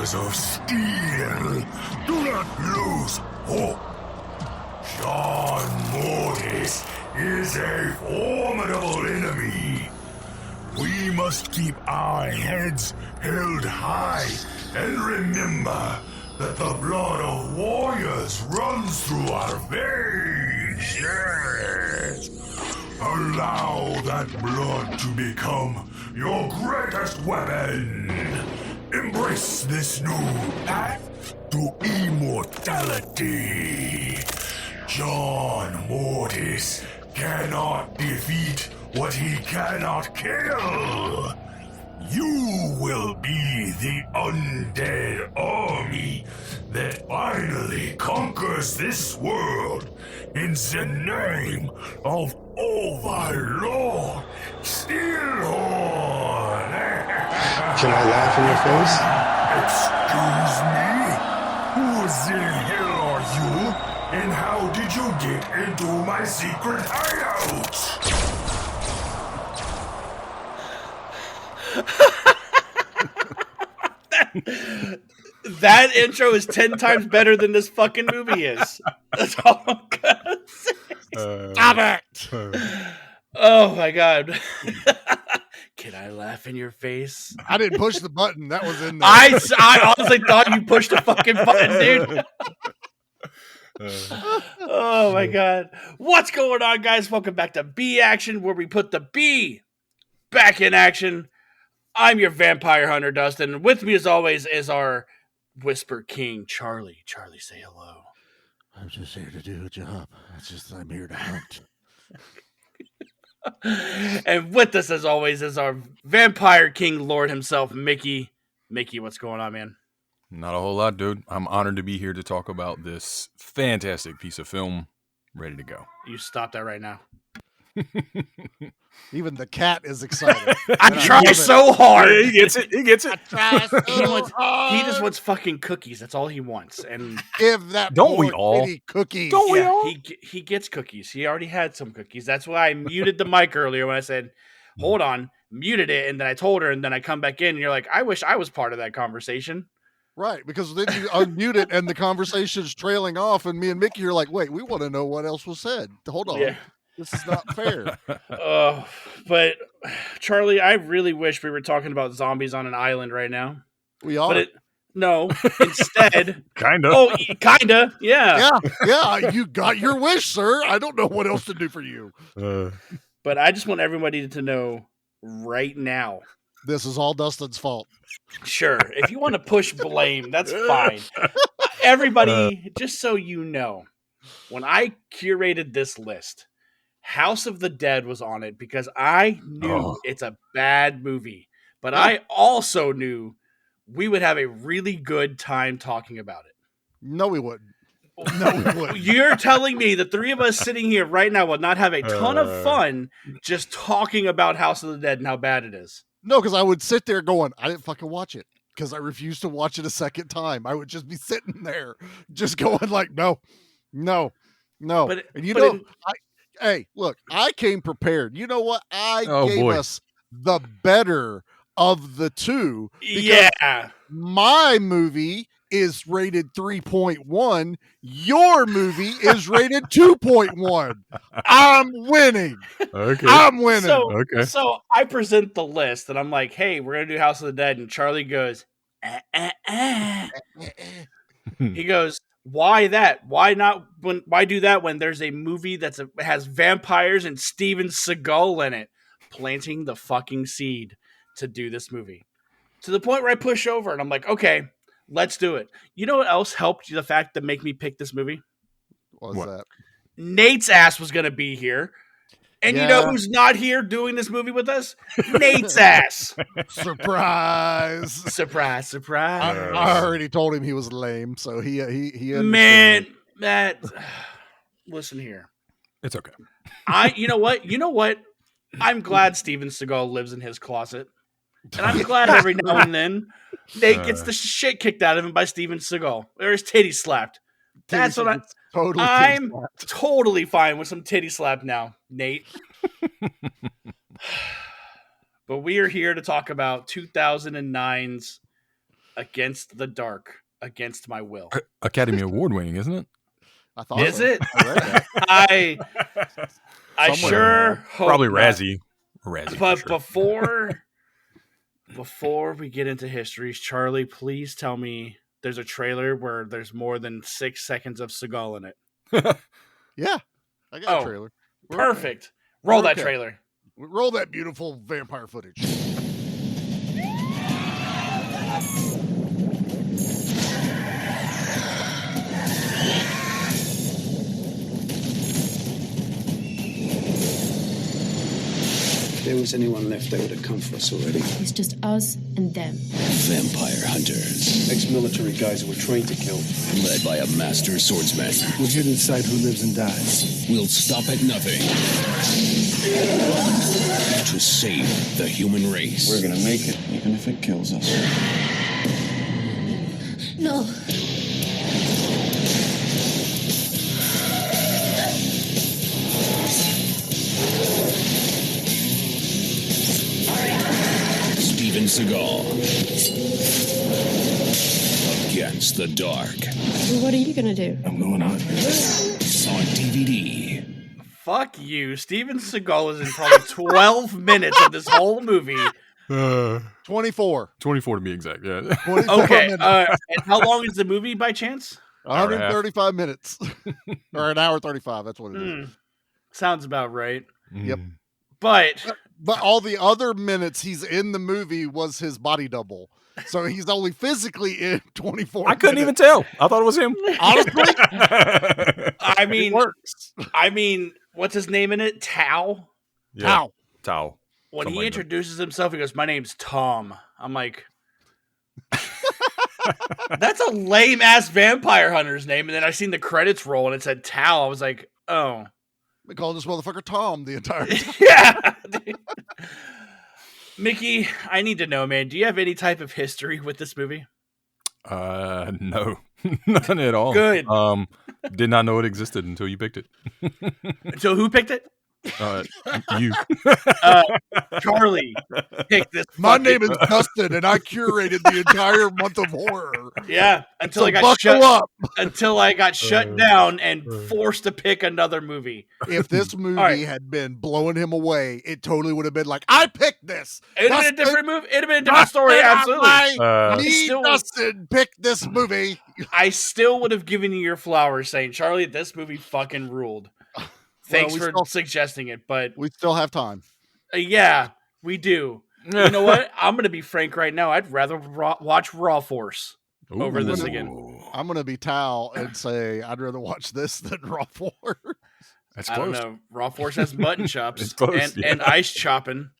warriors of steel, do not lose hope. John Mortis is a formidable enemy. We must keep our heads held high and remember that the blood of warriors runs through our veins. Yes. Allow that blood to become your greatest weapon. Embrace this new path to immortality. John Mortis cannot defeat what he cannot kill. You will be the undead army that finally conquers this world in the name of Overlord Steelhorn. Can I laugh in your face? Excuse me? Who the hell are you? And how did you get into my secret hideout? That intro is 10 times better than this fucking movie is. That's all I'm gonna say. Stop it! Oh my god. Can I laugh in your face? I didn't push the button. That was in there. I honestly thought you pushed the fucking button, dude. Oh my god. What's going on, guys? Welcome back to B Action, where we put the B back in action. I'm your vampire hunter, Dustin. And with me, as always, is our Whisper King, Charlie. Charlie, say hello. I'm just here to do a job. I'm here to hunt. And with us, as always, is our vampire king lord himself, Mickey. Mickey, what's going on, man? Not a whole lot, dude. I'm honored to be here to talk about this fantastic piece of film. Ready to go. You stop that right now. Even the cat is excited. I'm trying so hard. Yeah, he gets it. He gets it. He just wants fucking cookies. That's all he wants. And Give that Don't we poor all? kitty cookies. Don't we all? he gets cookies. He already had some cookies. That's why I muted the mic earlier when I said, hold on, muted it. And then I told her, and then I come back in, and you're like, I wish I was part of that conversation. Right, because then you unmute it and the conversation's trailing off, and me and Mickey are like, wait, we want to know what else was said. Hold on. Yeah. This is not fair. But Charlie, I really wish we were talking about zombies on an island right now. We are. But instead, Kinda. Oh, kinda, yeah. Yeah, you got your wish, sir. I don't know what else to do for you. But I just want everybody to know right now. This is all Dustin's fault. Sure, if you want to push blame, that's fine. Everybody, just so you know, when I curated this list, House of the Dead was on it because I knew it's a bad movie, but I also knew we would have a really good time talking about it. No, we wouldn't. No, we wouldn't. You're telling me the three of us sitting here right now would not have a ton of fun just talking about House of the Dead and how bad it is? No, because I would sit there going, I didn't fucking watch it because I refused to watch it a second time. I would just be sitting there just going like, no. But, and you know, hey, look, I came prepared. You know what? I gave us the better of the two. Yeah. My movie is rated 3.1. Your movie is rated 2.1. I'm winning. Okay. I'm winning. So I present the list and I'm like, hey, we're going to do House of the Dead. And Charlie goes, He goes, why that? Why not? Why do that when there's a movie that has vampires and Steven Seagal in it, planting the fucking seed to do this movie? To the point where I push over and I'm like, okay, let's do it. You know what else helped the fact to make me pick this movie? What was that? Nate's ass was going to be here. And you know who's not here doing this movie with us? Nate's ass. Surprise. Surprise. I already told him he was lame, so he Man, Matt, listen here. It's okay. You know what? I'm glad Steven Seagal lives in his closet. And I'm glad every now and then Nate gets the shit kicked out of him by Steven Seagal. Or his titty slapped. That's what I'm totally fine with some titty slap now, Nate. But we are here to talk about 2009's Against the Dark, Against My Will. Academy Award winning, isn't it? I thought Is so. it? I read that. I sure hope Probably not. Razzie. Razzie. But for sure. before we get into histories, Charlie, please tell me there's a trailer where there's more than 6 seconds of Seagal in it. Yeah, I got a trailer. We're okay. Perfect. Roll We're that okay. trailer. Roll that beautiful vampire footage. If there was anyone left, they would have come for us already. It's just us and them. Vampire hunters. Ex-military guys who were trained to kill. Led by a master swordsman. We'll get inside who lives and dies. We'll stop at nothing to save the human race. We're gonna make it, even if it kills us. No. Steven Seagal. Against the Dark. What are you gonna do? I'm going on. On DVD. Fuck you. Steven Seagal is in probably 12 minutes of this whole movie. 24. 24 to be exact. Yeah. 24 Okay. minutes. And how long is the movie by chance? 135 minutes. Or an hour 35. That's what it is. Sounds about right. Yep. But But all the other minutes he's in the movie was his body double. So he's only physically in 24 I couldn't even tell. I thought it was him. Honestly, I it mean, works. what's his name in it? Tao. How? Tao. When Something he like that. introduces himself, he goes, "My name's Tom." I'm like, that's a lame ass vampire hunter's name. And then I seen the credits roll and it said Tao. I was like, oh, We call this motherfucker Tom the entire time. yeah. Mickey, I need to know, man. Do you have any type of history with this movie? No, none at all. Good. Did not know it existed until you picked it. So who picked it? You. Charlie picked this. My name is Dustin, and I curated the entire month of horror. Yeah, until So I got buckle shut up. until I got shut down and forced to pick another movie. If this movie right. had been blowing him away, it totally would have been like, I picked this. It'd have been a different movie. It'd have been a different story. Absolutely. Me, Still- Dustin, picked this movie. I still would have given you your flowers saying, Charlie, this movie fucking ruled. Thanks we for still- suggesting it, but We still have time. yeah, we do. You know what? I'm going to be frank right now. I'd rather watch Raw Force over this again. I'm going to be Tao and say I'd rather watch this than Raw Force. That's I don't close. know. Raw Force has mutton chops It's close, and ice chopping.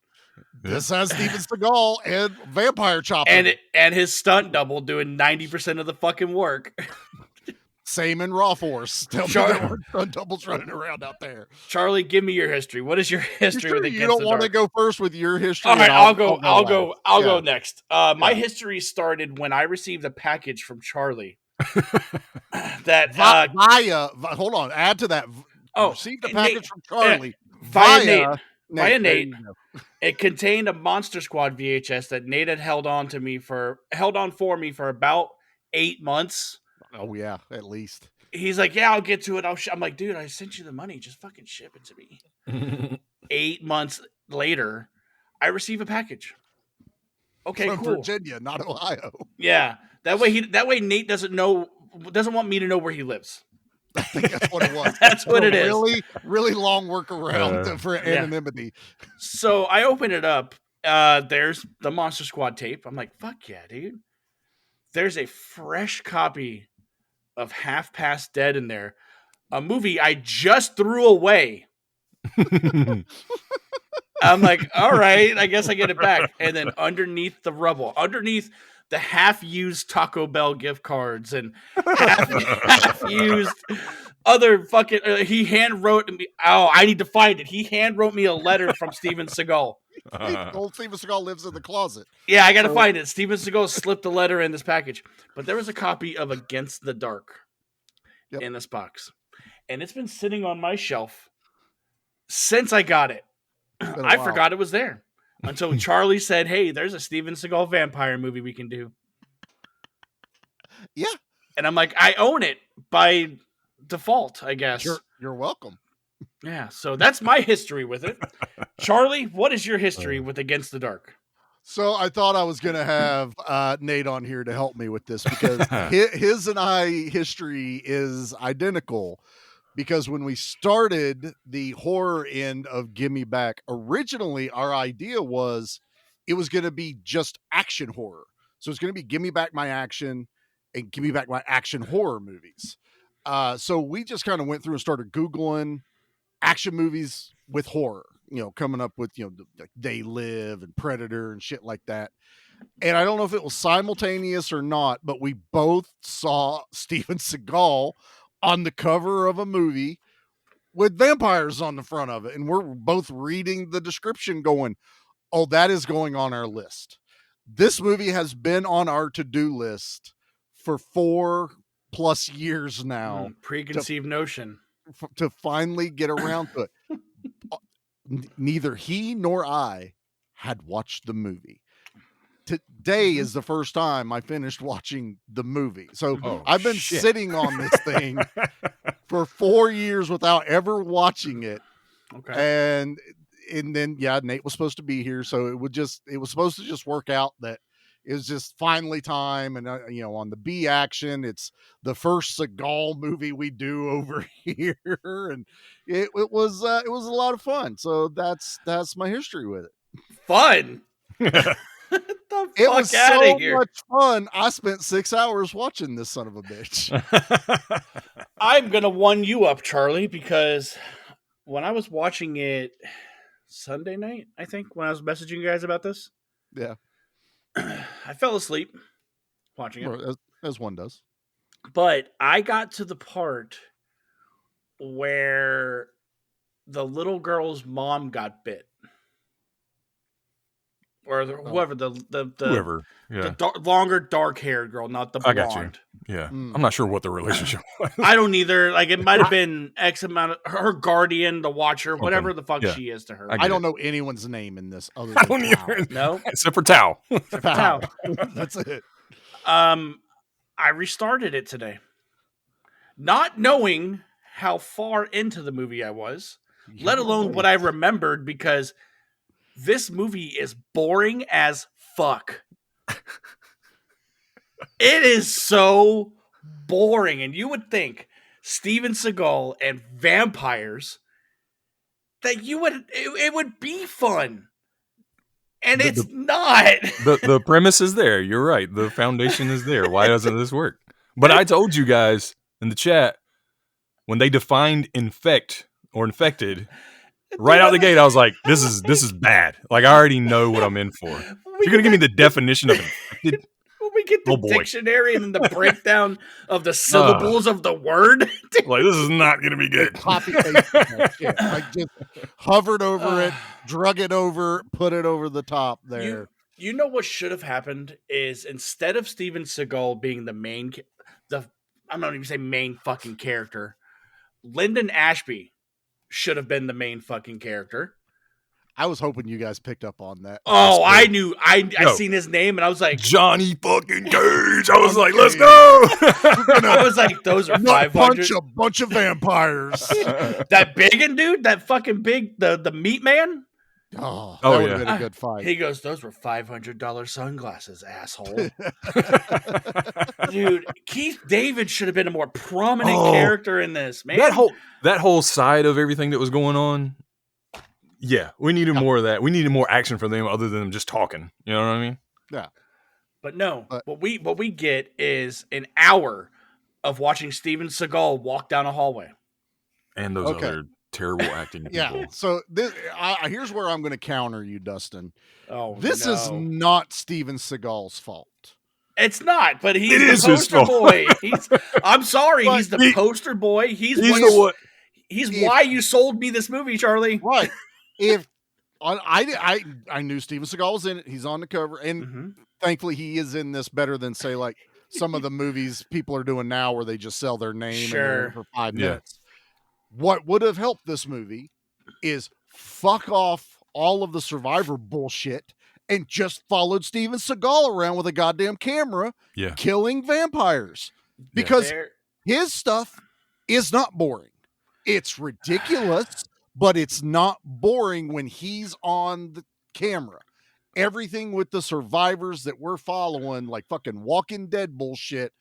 This has Steven Seagal and vampire chopping. And his stunt double doing 90% of the fucking work. Same in Raw Force. Tell me there weren't stunt doubles running around out there. Charlie, give me your history. What is your history with You Against don't the want to Dark? go first with your history. All right, and I'll go last. next. My history started when I received a package from Charlie. That Hold on, add to that. Received a package Nate, from Charlie via Nate. Via There Nate. you go. It contained a Monster Squad VHS that Nate had held on for me for about 8 months. Oh yeah, at least. He's like, "Yeah, I'll get to it." I'm like, "Dude, I sent you the money. Just fucking ship it to me." 8 months later, I receive a package. Okay, From cool. Virginia, not Ohio. Yeah, that way Nate doesn't want me to know where he lives. I think that's what it was. That's what it is. Really, really long workaround for anonymity. So I open it up. There's the Monster Squad tape. I'm like, fuck yeah, dude. There's a fresh copy of Half Past Dead in there. A movie I just threw away. I'm like, all right, I guess I get it back. And then underneath the rubble, underneath the half-used Taco Bell gift cards and half-used other fucking... he hand-wrote me... Oh, I need to find it. He hand-wrote me a letter from Steven Seagal. Old Steven Seagal lives in the closet. Yeah, I got to find it. Steven Seagal slipped a letter in this package. But there was a copy of Against the Dark in this box. And it's been sitting on my shelf since I got it. I forgot it was there until Charlie said, "Hey, there's a Steven Seagal vampire movie we can do." Yeah. And I'm like, I own it by default, I guess. You're welcome. Yeah, so that's my history with it. Charlie, what is your history with Against the Dark? So I thought I was going to have Nate on here to help me with this because his and I history is identical. Because when we started the horror end of Gimme Back, originally our idea was it was going to be just action horror. So it's going to be Gimme Back My Action and Gimme Back My Action horror movies. So we just kind of went through and started Googling action movies with horror, coming up with, like They Live and Predator and shit like that. And I don't know if it was simultaneous or not, but we both saw Steven Seagal on the cover of a movie with vampires on the front of it. And we're both reading the description going, oh, that is going on our list. This movie has been on our to-do list for 4+ years now. Preconceived notion. To finally get around to it. Neither he nor I had watched the movie. Today is the first time I finished watching the movie. So I've been sitting on this thing for 4 years without ever watching it. Okay. And then, Nate was supposed to be here. So it was supposed to just work out that it was just finally time. And, on the B action, it's the first Seagal movie we do over here. And it was a lot of fun. So that's my history with it. Fun. It was so much fun. I spent 6 hours watching this son of a bitch. I'm going to one you up, Charlie, because when I was watching it Sunday night, I think, when I was messaging you guys about this. Yeah. I fell asleep watching it. As one does. But I got to the part where the little girl's mom got bit. Or whoever whoever, yeah. The longer dark haired girl, not the blonde. I got you. Yeah, I'm not sure what the relationship was. I don't either. Like it might have been X amount of her guardian, the watcher, whatever the fuck she is to her. I don't know anyone's name in this other than Tao. No, except for Tao. Tao. That's it. I restarted it today, not knowing how far into the movie I was, let alone what I remembered, because this movie is boring as fuck. It is so boring. And you would think Steven Seagal and vampires that it would be fun. And it's not. The premise is there. You're right. The foundation is there. Why doesn't this work? But I told you guys in the chat, when they defined infected, right out the gate, I was like, this is bad. Like, I already know what I'm in for. If you're going to give me the definition of infected, when we get the dictionary and then the breakdown of the syllables of the word. Like, this is not going to be good. Copy paste that shit. Like, just hovered over it, drug it over, put it over the top there. You know what should have happened is, instead of Steven Seagal being the main, I'm not even saying main fucking character, Lyndon Ashby should have been the main fucking character. I was hoping you guys picked up on that. Oh, I knew. I seen his name and I was like, Johnny fucking Cage. I was like, let's go. I was like, those are 500. Punch a bunch of vampires. That biggin' dude, that fucking big, the meat man. Oh, that would have been a good fight. He goes, those were $500 sunglasses, asshole. Dude, Keith David should have been a more prominent character in this, man. That whole side of everything that was going on. Yeah, we needed more of that. We needed more action from them other than them just talking. You know what I mean? Yeah. But no, what we get is an hour of watching Steven Seagal walk down a hallway. And those other terrible acting people. Yeah. So here's where I'm going to counter you, Dustin. This no. is not Steven Seagal's fault. It's not, but he's the poster boy. I'm sorry, he's the poster boy. He's why you sold me this movie, Charlie. Right. If I knew Steven Seagal was in it, he's on the cover, and thankfully he is in this better than, say, like some of the movies people are doing now where they just sell their name and they're in for 5 minutes. What would have helped this movie is fuck off all of the Survivor bullshit and just followed Steven Seagal around with a goddamn camera, Yeah. killing vampires. Because his stuff is not boring. It's ridiculous, but it's not boring when he's on the camera. Everything with the survivors that we're following, like fucking Walking Dead bullshit,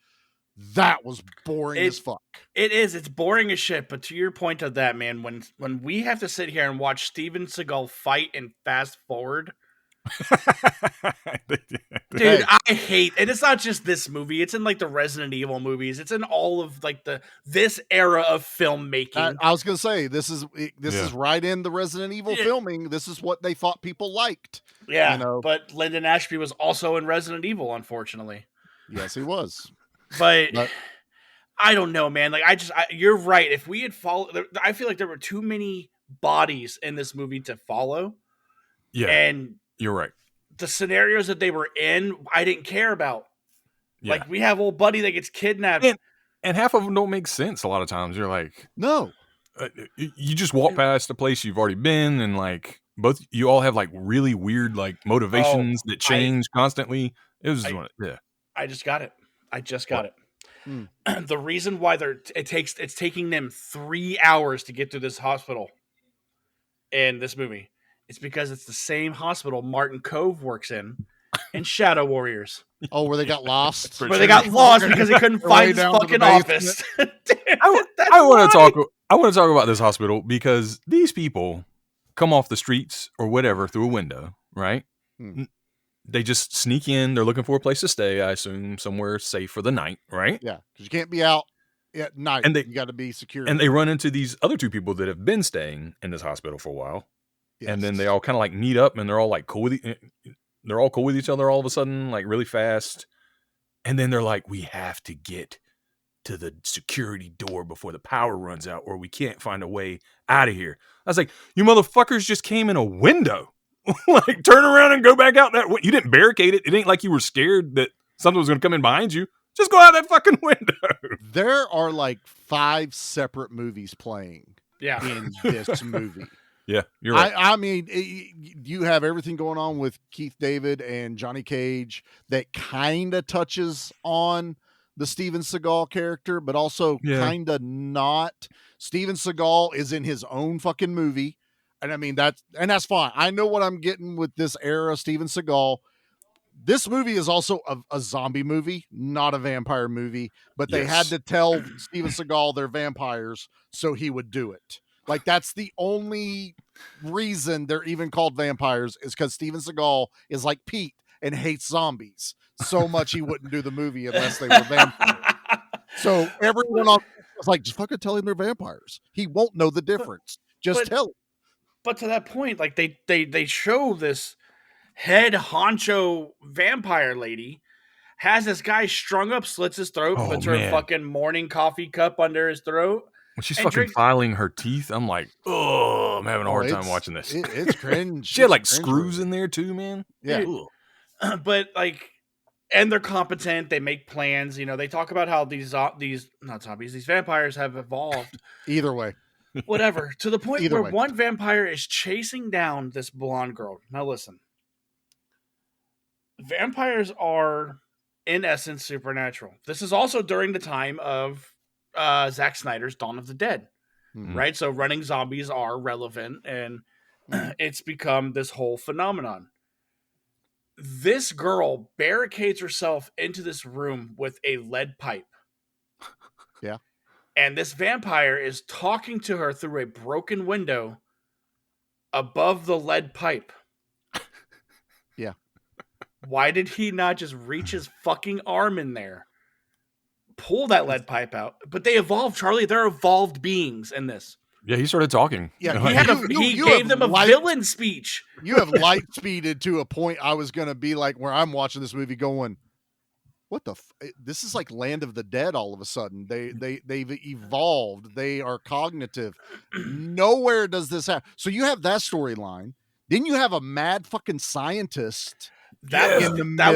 that was boring as fuck. It is. It's boring as shit. But to your point of that, man, when we have to sit here and watch Steven Seagal fight and fast forward, dude, I hate. And it's not just this movie. It's in like the Resident Evil movies. It's in all of like this era of filmmaking. I was gonna say this is right in the Resident Evil filming. This is what they thought people liked. Yeah, you know? But Lyndon Ashby was also in Resident Evil, unfortunately. Yes, he was. But I don't know, man. Like, you're right. If we had followed, I feel like there were too many bodies in this movie to follow. Yeah, and you're right. The scenarios that they were in, I didn't care about. Yeah. Like, we have old buddy that gets kidnapped, and half of them don't make sense. A lot of times, you're like, no. You just walk past a place you've already been, and like you all have like really weird like motivations that change constantly. It was I just got it. The reason why it's taking them 3 hours to get to this hospital in this movie, it's because it's the same hospital Martin Cove works in Shadow Warriors. Oh, where they got lost? They got lost because they couldn't find his fucking office. I want to talk about this hospital because these people come off the streets or whatever through a window, right? They just sneak in. They're looking for a place to stay. I assume somewhere safe for the night, right? Yeah, because you can't be out at night. And you got to be secure. And they run into these other two people that have been staying in this hospital for a while. Yes. And then they all kind of like meet up, and they're all like cool with each other all of a sudden, like really fast. And then they're like, "We have to get to the security door before the power runs out, or we can't find a way out of here." I was like, "You motherfuckers just came in a window." Like, turn around and go back out that way. You didn't barricade it. It ain't like you were scared that something was going to come in behind you. Just go out that fucking window. There are like 5 separate movies playing in this movie. Yeah, you're right. I mean, you have everything going on with Keith David and Johnny Cage that kind of touches on the Steven Seagal character, but also kind of not. Steven Seagal is in his own fucking movie. And I mean, that's fine. I know what I'm getting with this era, Steven Seagal. This movie is also a zombie movie, not a vampire movie, but they had to tell Steven Seagal they're vampires so he would do it. Like, that's the only reason they're even called vampires, is because Steven Seagal is like Pete and hates zombies so much he wouldn't do the movie unless they were vampires. So everyone else was like, just fucking tell him they're vampires. He won't know the difference. Just tell him. But to that point, like they show this head honcho vampire lady has this guy strung up, slits his throat, puts her fucking morning coffee cup under his throat. When she's fucking filing her teeth, I'm like, oh, I'm having a hard time watching this. It's cringe. She had like screws in there too, man. Yeah. But like, and they're competent. They make plans. You know, they talk about how these vampires have evolved. Either way. Whatever. To the point where one vampire is chasing down this blonde girl. Now listen. Vampires are, in essence, supernatural. This is also during the time of Zack Snyder's Dawn of the Dead. Right? So running zombies are relevant, and it's become this whole phenomenon. This girl barricades herself into this room with a lead pipe. Yeah. And this vampire is talking to her through a broken window above the lead pipe. Yeah. Why did he not just reach his fucking arm in there? Pull that lead pipe out. But they evolved, Charlie. They're evolved beings in this. Yeah, he started talking. Yeah, he gave them a villain speech. You have light speeded to a point I was going to be like, where I'm watching this movie going, what the this is like Land of the Dead all of a sudden. They've evolved. They are cognitive. Nowhere does this happen. So you have that storyline. Then you have a mad fucking scientist. That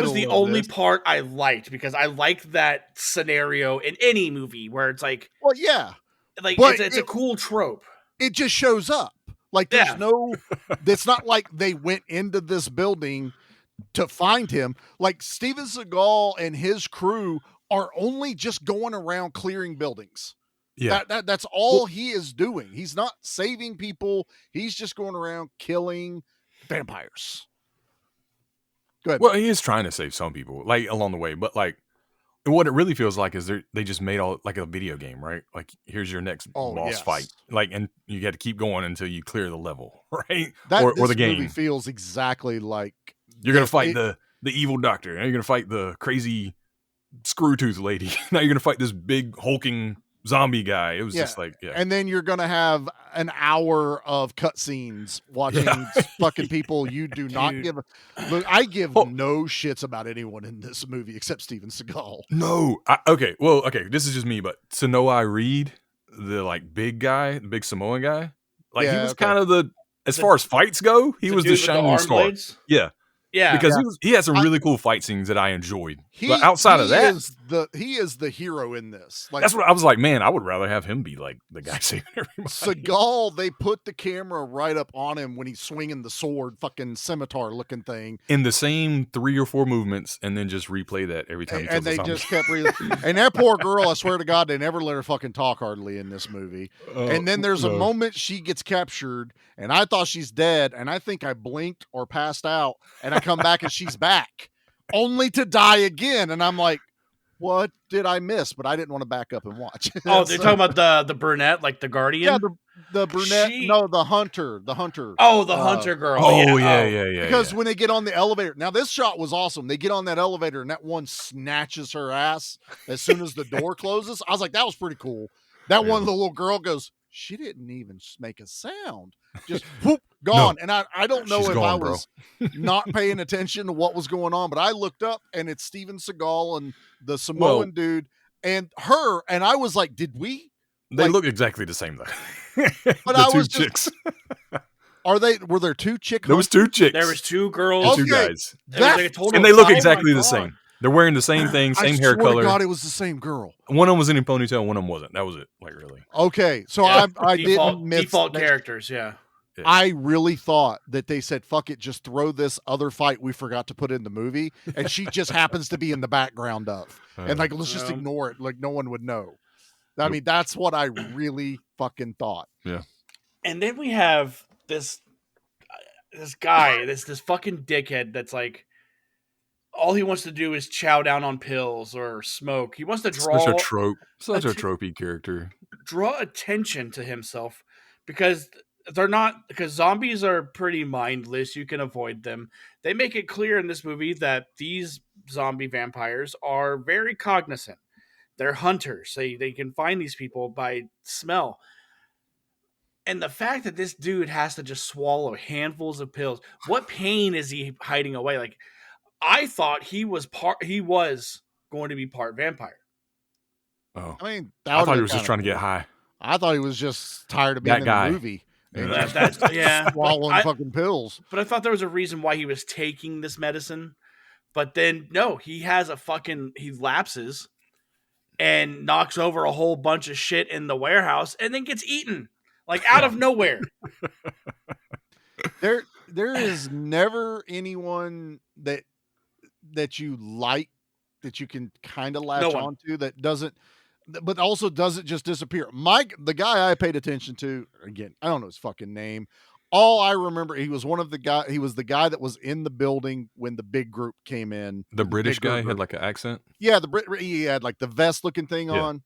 was the only part I liked, because I liked that scenario in any movie where it's like, well, yeah, like it's a cool trope. It just shows up. Like there's no, it's not like they went into this building to find him. Like Steven Seagal and his crew are only just going around clearing buildings. Yeah. That's all he is doing. He's not saving people. He's just going around killing vampires. Go ahead. Well, he is trying to save some people, like along the way, but like what it really feels like is they just made all like a video game, right? Like here's your next boss fight, like, and you got to keep going until you clear the level, right? Or the game movie feels exactly like you're gonna fight the evil doctor, and you're gonna fight the crazy screw tooth lady. Now you're gonna fight this big hulking zombie guy. It was just like, and then you're gonna have an hour of cutscenes watching fucking people you do not give. Look, I give no shits about anyone in this movie except Steven Seagal. No, okay, this is just me, but Sonoa Reed, the like big guy, the big Samoan guy, like he was kind of as far as fights go, he was the shining star. Blades? Yeah, because he had some really cool fight scenes that I enjoyed. But outside of that, he is the hero in this. Like, that's what I was like. Man, I would rather have him be like the guy saving everybody. Seagal, they put the camera right up on him when he's swinging the sword, fucking scimitar looking thing, in the same 3 or 4 movements, and then just replay that every time. And they just kept and that poor girl, I swear to God, they never let her fucking talk hardly in this movie. And then there's a moment she gets captured, and I thought she's dead, and I think I blinked or passed out, and I come back and she's back, only to die again. And I'm like, what did I miss? But I didn't want to back up and watch. Oh, they're talking about the brunette, like the Guardian? Yeah, the brunette. No, the hunter. Oh, the hunter girl. Oh, yeah. Because when they get on the elevator, now this shot was awesome. They get on that elevator and that one snatches her ass as soon as the door closes. I was like, that was pretty cool. That one, the little girl goes, she didn't even make a sound. Just whoop, gone. No, and I don't know if I was not paying attention to what was going on, but I looked up and it's Steven Seagal and the Samoan dude and her, and I was like, did we? They look exactly the same though. But I was chicks. Were there 2 chicks? There was 2 chicks. There was 2 girls. 2 guys. And they look exactly the same. They're wearing the same thing, same hair color. I swear to God, it was the same girl. One of them was in a ponytail, one of them wasn't. That was it. Like, really. Okay, so I didn't miss default characters. Yeah. I really thought that they said, fuck it, just throw this other fight we forgot to put in the movie, and she just happens to be in the background of. And like, let's just ignore it. Like, no one would know. I mean, that's what I really fucking thought. Yeah. And then we have this guy, this fucking dickhead that's like, all he wants to do is chow down on pills or smoke. He wants to draw such a trope, such a tropey character. Draw attention to himself because zombies are pretty mindless. You can avoid them. They make it clear in this movie that these zombie vampires are very cognizant. They're hunters. They can find these people by smell. And the fact that this dude has to just swallow handfuls of pills, what pain is he hiding away? Like, I thought he was going to be part vampire. Oh, I mean, I thought he was just trying to get high. I thought he was just tired of being in the movie. That's swallowing fucking pills. But I thought there was a reason why he was taking this medicine. But then no, he lapses and knocks over a whole bunch of shit in the warehouse and then gets eaten like out of nowhere. There is never anyone that you like, that you can kind of latch onto, that doesn't, but also doesn't just disappear. The guy I paid attention to, again, I don't know his fucking name. All I remember, he was the guy that was in the building when the big group came in. The British guy had like an accent. Yeah, he had like the vest looking thing on.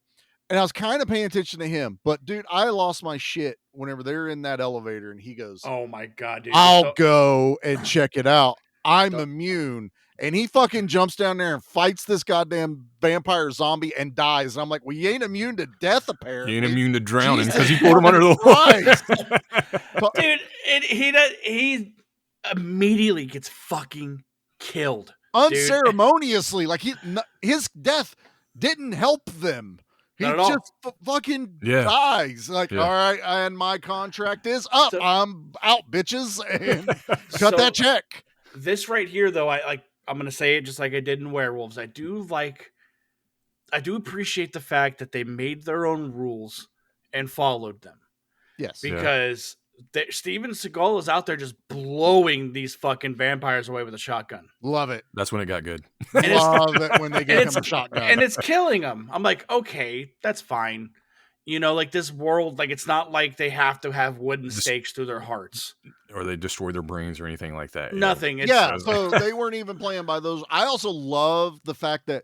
And I was kind of paying attention to him, but dude, I lost my shit whenever they're in that elevator and he goes, "Oh my God, dude. I'll go and check it out. I'm immune." And he fucking jumps down there and fights this goddamn vampire zombie and dies. And I'm like, well, you ain't immune to death, apparently. You ain't immune to drowning because he pulled him under the water. Dude, he immediately gets fucking killed. Unceremoniously. Dude. Like, his death didn't help them. He just fucking dies. Like, all right, and my contract is up. So, I'm out, bitches. And cut that check. This right here, though, I'm going to say it just like I did in Werewolves. I do appreciate the fact that they made their own rules and followed them. Yes. Because Steven Seagal is out there just blowing these fucking vampires away with a shotgun. Love it. That's when it got good. Love it when they And give him it's a shotgun. and it's killing them. I'm like, okay, that's fine. You know, like this world, like it's not like they have to have wooden stakes through their hearts. Or they destroy their brains or anything like that. Nothing. It's, Yeah, so they weren't even playing by those. I also love the fact that,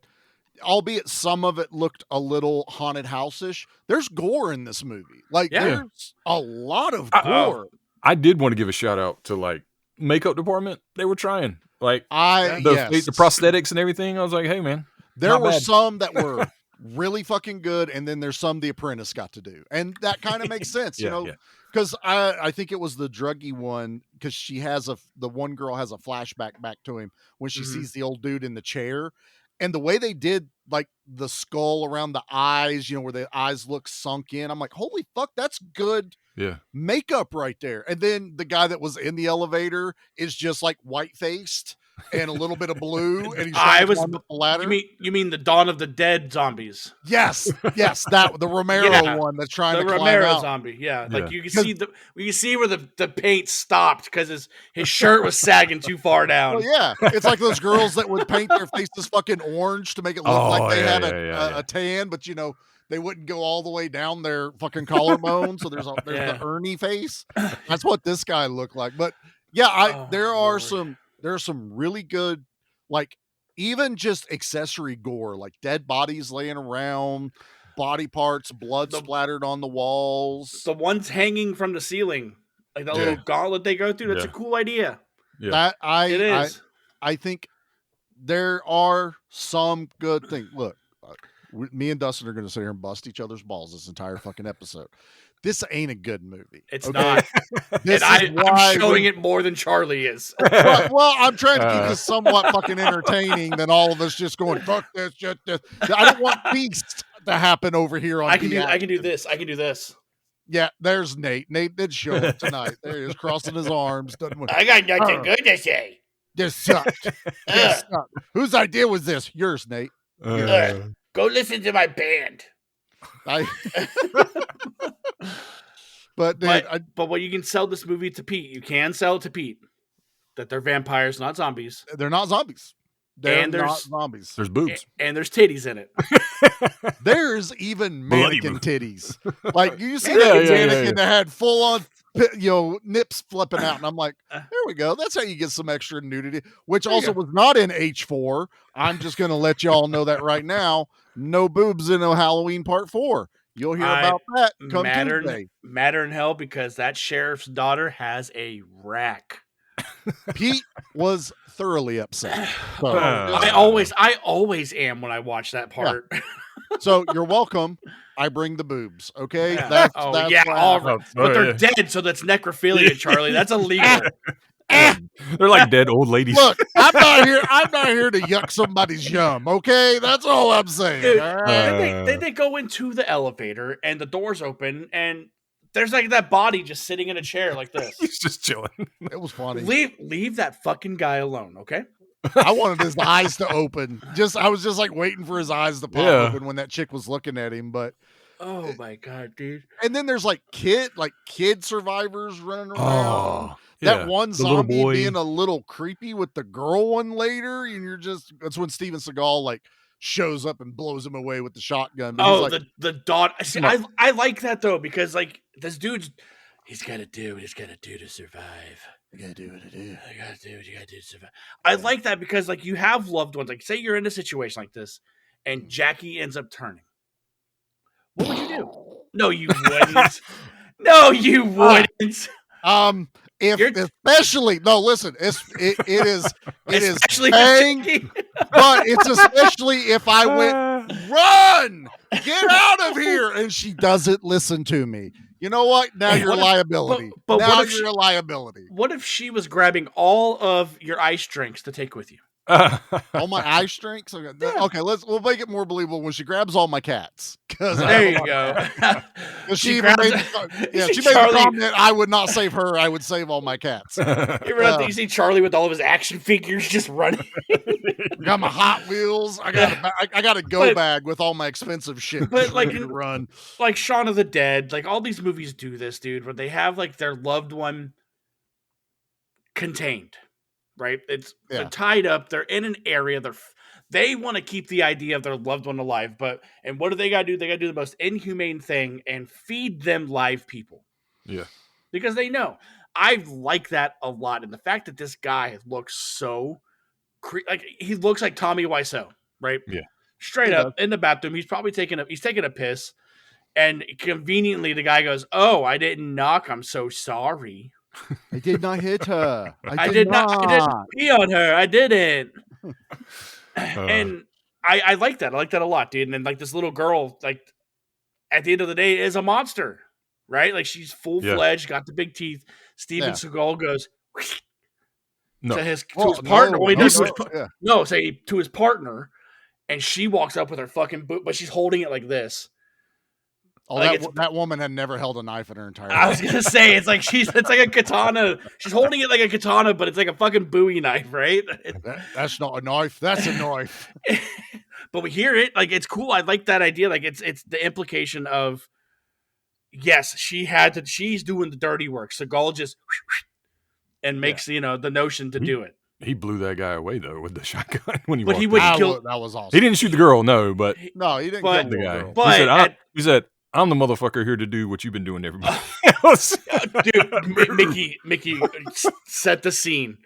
albeit some of it looked a little haunted house-ish, there's gore in this movie. Like, there's a lot of gore. I did want to give a shout out to like makeup department. They were trying. Like the prosthetics and everything. I was like, hey man. There were some that were really fucking good, and then there's some The Apprentice got to do. And that kind of makes sense, you know. Because I think it was the druggy one, because the one girl has a flashback back to him when she sees the old dude in the chair. And the way they did like the skull around the eyes, you know, where the eyes look sunk in, I'm like, holy fuck, that's good makeup right there. And then the guy that was in the elevator is just like white faced and a little bit of blue, and he's trying to climb up the ladder. You mean the Dawn of the Dead zombies? Yes, that the Romero one that's trying to climb Romero out. zombie. Yeah, like you can see where the paint stopped because his shirt was sagging too far down. Well, yeah, it's like those girls that would paint their faces fucking orange to make it look like they had a tan, but you know they wouldn't go all the way down their fucking collarbone. So there's the Ernie face. That's what this guy looked like. But yeah, there are some really good, like, even just accessory gore, like dead bodies laying around, body parts, blood splattered on the walls. The ones hanging from the ceiling, like that little gauntlet they go through. That's a cool idea. Yeah, I think there are some good things. Look, me and Dustin are going to sit here and bust each other's balls this entire fucking episode. This ain't a good movie. It's not. And I'm showing it more than Charlie is. Well, I'm trying to keep this somewhat fucking entertaining than all of us just going, fuck this, shit, this. I don't want Beast to happen over here on I can do this. Yeah, there's Nate. Nate did show up tonight. There he is, crossing his arms. I got nothing good to say. This sucked. Whose idea was this? Yours, Nate. Go listen to my band. But what you can sell this movie to Pete, you can sell it to Pete that they're vampires, not zombies. They're not zombies. There's zombies. There's boobs. And there's titties in it. There's even mannequin titties. Like you see that mannequin that had full on, nips flipping out, and I'm like, there we go. That's how you get some extra nudity, which also was not in H4. I'm just gonna let y'all know that right now. No boobs in Halloween Part 4. You'll hear about that come Tuesday. Matter in hell, because that sheriff's daughter has a rack. Pete was thoroughly upset. So, I always am when I watch that part. Yeah. So you're welcome. I bring the boobs. Okay. Yeah. But they're dead, so that's necrophilia, Charlie. That's illegal. They're like dead old ladies. Look, I'm not here to yuck somebody's yum. Okay, that's all I'm saying. Dude, then they go into the elevator and the doors open and there's like that body just sitting in a chair like this. He's just chilling. It was funny. Leave that fucking guy alone, okay? I wanted his eyes to open. I was just like waiting for his eyes to pop open when that chick was looking at him. But oh my god, dude! And then there's like kid survivors running around. That one zombie being a little creepy with the girl one later, and that's when Steven Seagal like shows up and blows him away with the shotgun. But the daughter. I like that though, because like this dude's he's gotta do what he's gotta do to survive. You gotta do what I do. I gotta do what you gotta do to survive. I like that because like you have loved ones. Like say you're in a situation like this, and Jackie ends up turning. What would you do? No, you wouldn't. No, you wouldn't. Especially it is especially bang, but it's especially if I went run, get out of here, and she doesn't listen to me. You know what? Now you're a liability. But now you're a liability. What if she was grabbing all of your ice drinks to take with you? All my eye strengths. Okay, we'll make it more believable when she grabs all my cats. There you go. She even made the comment, I would not save her. I would save all my cats. You see Charlie with all of his action figures just running. Got my Hot Wheels. I got a go bag with all my expensive shit. But like to run, like Shaun of the Dead, like all these movies do this, dude, where they have like their loved one contained, right? They're tied up. They're in an area. They want to keep the idea of their loved one alive, and what do they gotta do? They gotta do the most inhumane thing and feed them live people. Yeah, because they know. I like that a lot, and the fact that this guy looks so like he looks like Tommy Wiseau, right? Yeah, straight up in the bathroom. He's probably taking a piss, and conveniently the guy goes, "Oh, I didn't knock. I'm so sorry. I did not hit her. I didn't pee on her. I didn't." And I like that. I like that a lot, dude. And then like this little girl, like at the end of the day, is a monster, right? Like she's full fledged, got the big teeth. Steven Seagal goes to his partner. To his partner, and she walks up with her fucking boot, but she's holding it like this. Oh, like that woman had never held a knife in her entire life. I was gonna say it's like a katana. She's holding it like a katana, but it's like a fucking Bowie knife, right? That's not a knife. That's a knife. But we hear it, like it's cool. I like that idea. Like it's the implication of yes, she's doing the dirty work. Seagal just and makes the notion to do it. He blew that guy away though with the shotgun when he. But he wouldn't kill. That was awesome. He didn't shoot the girl, no, but he didn't kill the guy. But he said, "I'm the motherfucker here to do what you've been doing to everybody else." Dude, Mickey set the scene.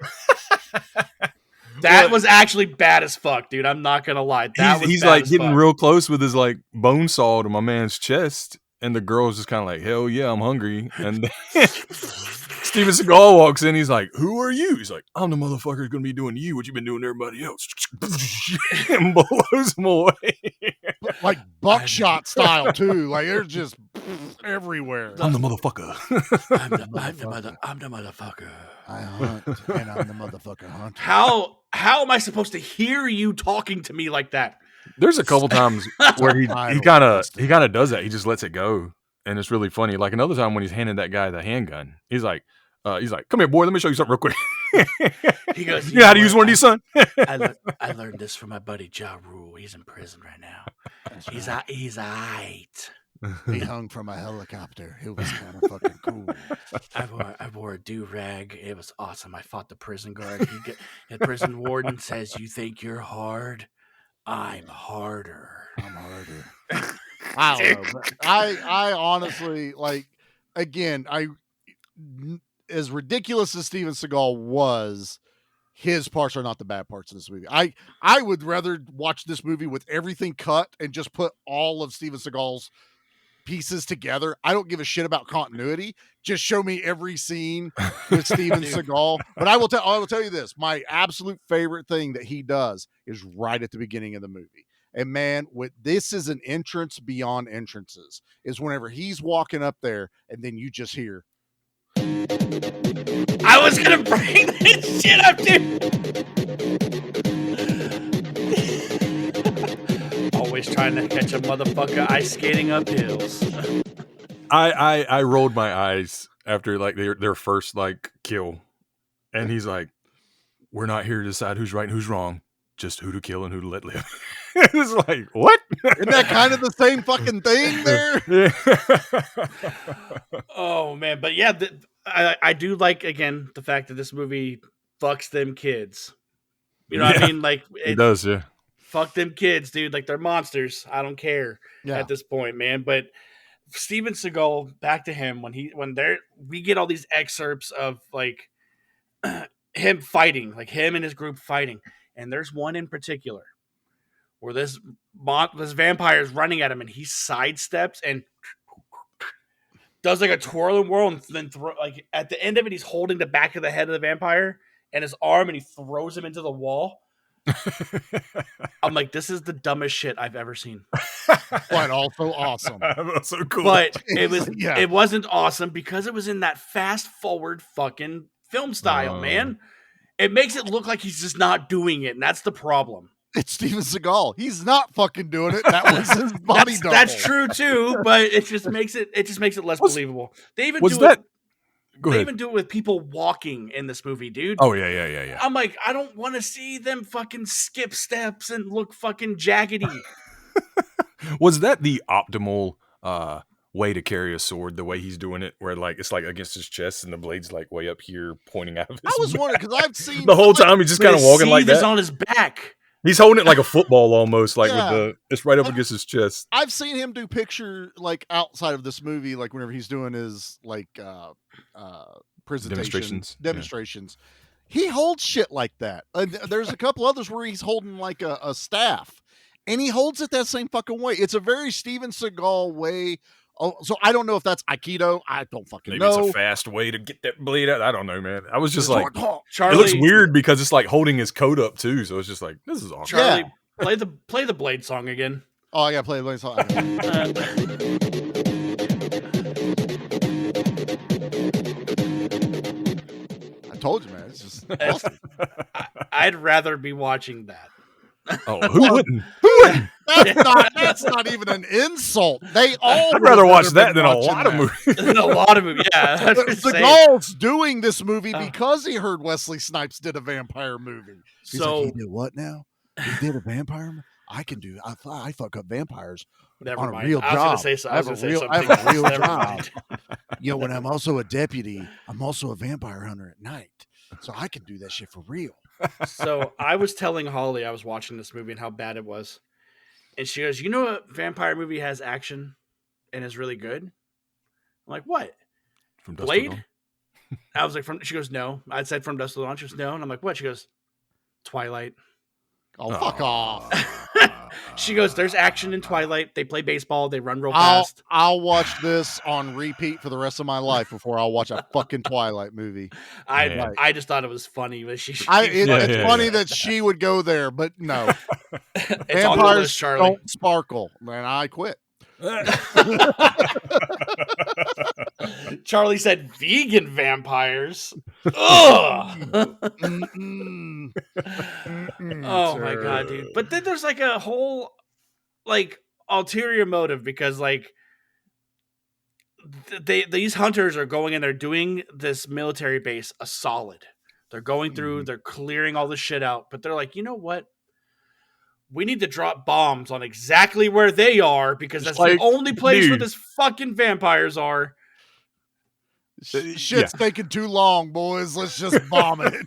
That was actually bad as fuck, dude. I'm not gonna lie. He's like getting real close with his like bone saw to my man's chest, and the girl's just kind of like, "Hell yeah, I'm hungry." And then Steven Seagal walks in. He's like, "Who are you?" He's like, "I'm the motherfucker who's gonna be doing to you what you've been doing to everybody else," and blows him away. Like buckshot style too. Like they're just everywhere. I'm the motherfucker. I'm the motherfucker. I hunt, and I'm the motherfucker hunter. How am I supposed to hear you talking to me like that? There's a couple times where he kind of does that. He just lets it go, and it's really funny. Like another time when he's handing that guy the handgun, he's like, "Come here, boy. Let me show you something real quick." He goes, "You know how to use one of these, son?" I learned this from my buddy Ja Rule. He's in prison right now. He's aight. He hung from a helicopter. It was kind of fucking cool. I wore a do-rag. It was awesome. I fought the prison guard. The prison warden says, "You think you're hard? I'm harder." I'm harder. I don't know. But I honestly, like, again, as ridiculous as Steven Seagal was, his parts are not the bad parts of this movie. I would rather watch this movie with everything cut and just put all of Steven Seagal's pieces together. I don't give a shit about continuity. Just show me every scene with Steven Seagal. But I will tell you this. My absolute favorite thing that he does is right at the beginning of the movie. And man, this is an entrance beyond entrances, is whenever he's walking up there and then you just hear. I was gonna bring this shit up, dude. Always trying to catch a motherfucker ice skating up hills. I rolled my eyes after like their first like kill, and he's like, "We're not here to decide who's right and who's wrong, just who to kill and who to let live." It's like, what? Isn't that kind of the same fucking thing there? Yeah. Oh man, but yeah, I do like again the fact that this movie fucks them kids. You know what I mean? Like it does, yeah. Fuck them kids, dude. Like they're monsters. I don't care at this point, man. But Steven Seagal, back to him we get all these excerpts of like him fighting, like him and his group fighting, and there's one in particular where this vampire is running at him, and he sidesteps and does like a twirl and whirl, and then like at the end of it, he's holding the back of the head of the vampire and his arm, and he throws him into the wall. I'm like, this is the dumbest shit I've ever seen. But also awesome. That's so cool. But it wasn't awesome because it was in that fast forward fucking film style, man. It makes it look like he's just not doing it, and that's the problem. It's Steven Seagal. He's not fucking doing it. That was his body double. That's true too, but it just makes it less believable. They even do that? it. Go They ahead. even do it with people walking in this movie, dude. Oh yeah. I'm like, I don't want to see them fucking skip steps and look fucking jaggedy. Was that the optimal way to carry a sword? The way he's doing it, where like it's like against his chest and the blade's like way up here, pointing out of his. I was wondering because I've seen the whole time he's just kind of walking like Is that. on his back. He's holding it like a football almost, like Yeah. with it's right up against his chest. I've seen him do picture like outside of this movie, like whenever he's doing his like presentations, demonstrations. He holds shit like that. There's a couple others where he's holding like a staff, and he holds it that same fucking way. It's a very Steven Seagal way. Oh, so I don't know if that's Aikido. I don't fucking Maybe know. it's a fast way to get that blade out. I don't know, man. I was just like, Charlie, it looks weird because it's like holding his coat up too. So it's just like, this is awesome. Charlie, play the Blade song again. Oh, I gotta play the song. I told you, man. It's just awesome. I'd rather be watching that. Oh, who wouldn't? Who wouldn't? That's not even an insult. They all. I'd rather watch that than a watching lot of that. movies. In a lot of movies, yeah. I was gonna say. Seagal's doing this movie because he heard Wesley Snipes did a vampire movie. He's So like, he did what now? He did a vampire movie? I can do. I fuck up vampires never on a mind. real I was gonna job. say so. I I was have gonna a say real, I something. have a real Never job. mind. When I'm also a deputy, I'm also a vampire hunter at night, so I can do that shit for real. So I was telling Holly I was watching this movie and how bad it was, and she goes, "You know, a vampire movie has action and is really good." I'm like, "What? From Dusk Till Blade?" Dawn. I was like, "From." She goes, "No." I said, "From Dusk Till Dawn." She goes, "No," and I'm like, "What?" She goes, "Twilight." Oh, fuck off! She goes, "There's action in Twilight. They play baseball. They run real fast." I'll watch this on repeat for the rest of my life before I'll watch a fucking Twilight movie. I just thought it was funny, but It's it's funny that she would go there, but no. on the Vampires list, Charlie. don't sparkle, and I quit. Charlie said vegan vampires. Ugh. Mm-mm. Oh my god, dude. But then there's like a whole like ulterior motive because like these hunters are going and they're doing this military base a solid. They're going through, they're clearing all the shit out, but they're like, you know what? We need to drop bombs on exactly where they are because that's the only place where this fucking vampires are. Shit's taking too long, boys. Let's just bomb it.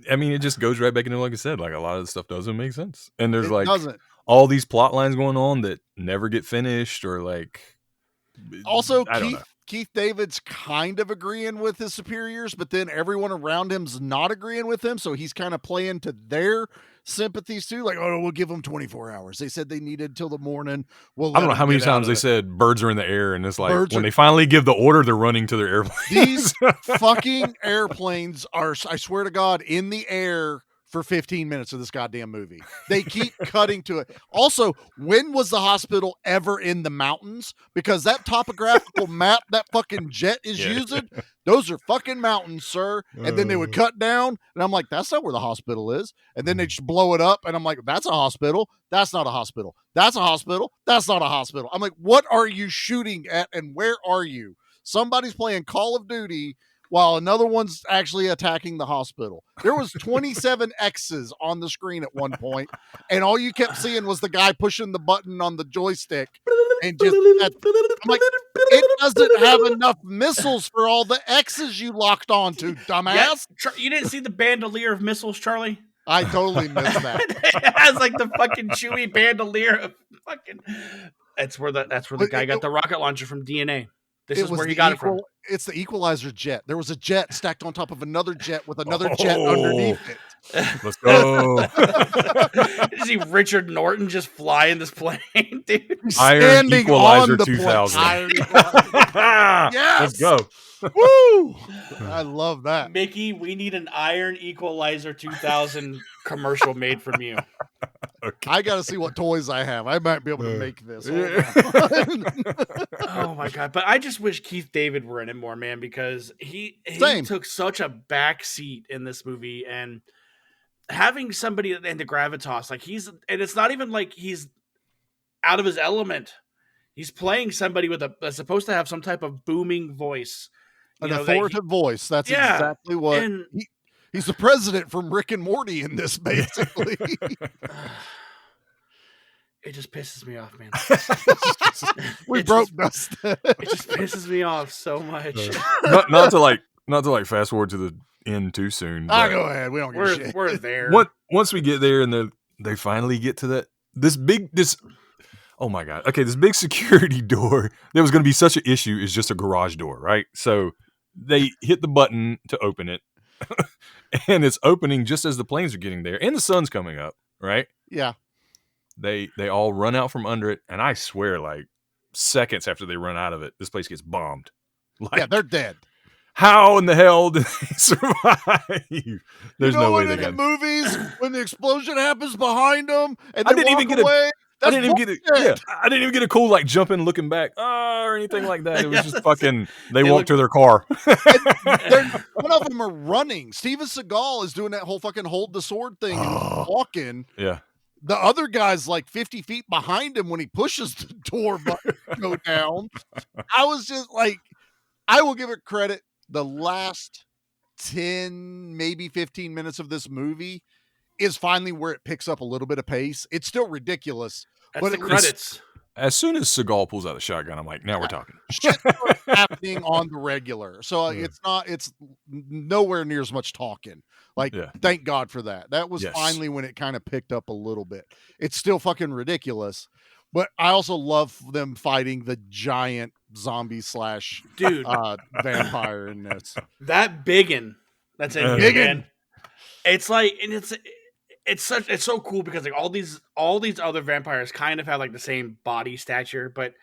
I mean, it just goes right back into, like I said, like a lot of the stuff doesn't make sense. And there's Doesn't. all these plot lines going on that never get finished or like. Also, I don't know. Keith David's kind of agreeing with his superiors, but then everyone around him's not agreeing with him. So he's kind of playing to their sympathies too. Like, oh, we'll give them 24 hours. They said they needed till the morning. I don't know how many times they said birds are in the air, and it's like when they finally give the order, they're running to their airplanes. These fucking airplanes are, I swear to God, in the air for 15 minutes of this goddamn movie. They keep cutting to it. Also, when was the hospital ever in the mountains? Because that topographical map that fucking jet is using, those are fucking mountains, sir. And then they would cut down, and I'm like, that's not where the hospital is. And then they just blow it up, and I'm like, that's a hospital. That's not a hospital. That's a hospital. That's not a hospital. I'm like, what are you shooting at, and where are you? Somebody's playing Call of Duty while another one's actually attacking the hospital. There was 27 X's on the screen at one point, and all you kept seeing was the guy pushing the button on the joystick. And just, I'm like, it doesn't have enough missiles for all the X's you locked onto, dumbass. Yeah, you didn't see the bandolier of missiles, Charlie? I totally missed that. It has like the fucking chewy bandolier of fucking. That's where the guy got the rocket launcher from DNA. This is where he got it from. It's the equalizer jet. There was a jet stacked on top of another jet with another jet underneath it. Let's go. You see Richard Norton just fly in this plane, dude. Iron Standing Equalizer on the 2000. Yes. Let's go. Woo! I love that. Mickey, we need an Iron Equalizer 2000 commercial made from you. Okay. I got to see what toys I have. I might be able to make this. Oh my god! But I just wish Keith David were in it more, man, because he Same. took such a back seat in this movie, and having somebody into gravitas, like and it's not even like he's out of his element. He's playing somebody that's supposed to have some type of booming voice, An authoritative voice. That's exactly what. And he's the president from Rick and Morty in this, basically. it just pisses me off, man. We broke Dustin. It just pisses me off so much. not to fast forward to the end too soon. Go ahead. We don't give a shit. We're there. Once we get there and they finally get to this oh my god. Okay, this big security door that was going to be such an issue is just a garage door, right? So they hit the button to open it, and it's opening just as the planes are getting there, and the sun's coming up, right? Yeah. They all run out from under it, and I swear, like seconds after they run out of it, this place gets bombed. Yeah, they're dead. How in the hell did they survive? There's no way they got movies when the explosion happens behind them, and I didn't even get away. I didn't even get a cool like jumping, looking back, or anything like that. It was just fucking. They walked to their car. One of them are running. Steven Seagal is doing that whole fucking hold the sword thing and walking. Yeah. The other guy's like 50 feet behind him when he pushes the door button to go down. I was just like, I will give it credit. The last 10, maybe 15 minutes of this movie is finally where it picks up a little bit of pace. It's still ridiculous. That's but the credits. As soon as Seagal pulls out the shotgun, I'm like, now we're talking. Shit starts happening on the regular. So it's nowhere near as much talking. Like, thank God for that. That was finally when it kind of picked up a little bit. It's still fucking ridiculous. But I also love them fighting the giant zombie / dude vampire in this. That biggin that's in here, man. It's like, and it's so cool because like all these other vampires kind of have like the same body stature, but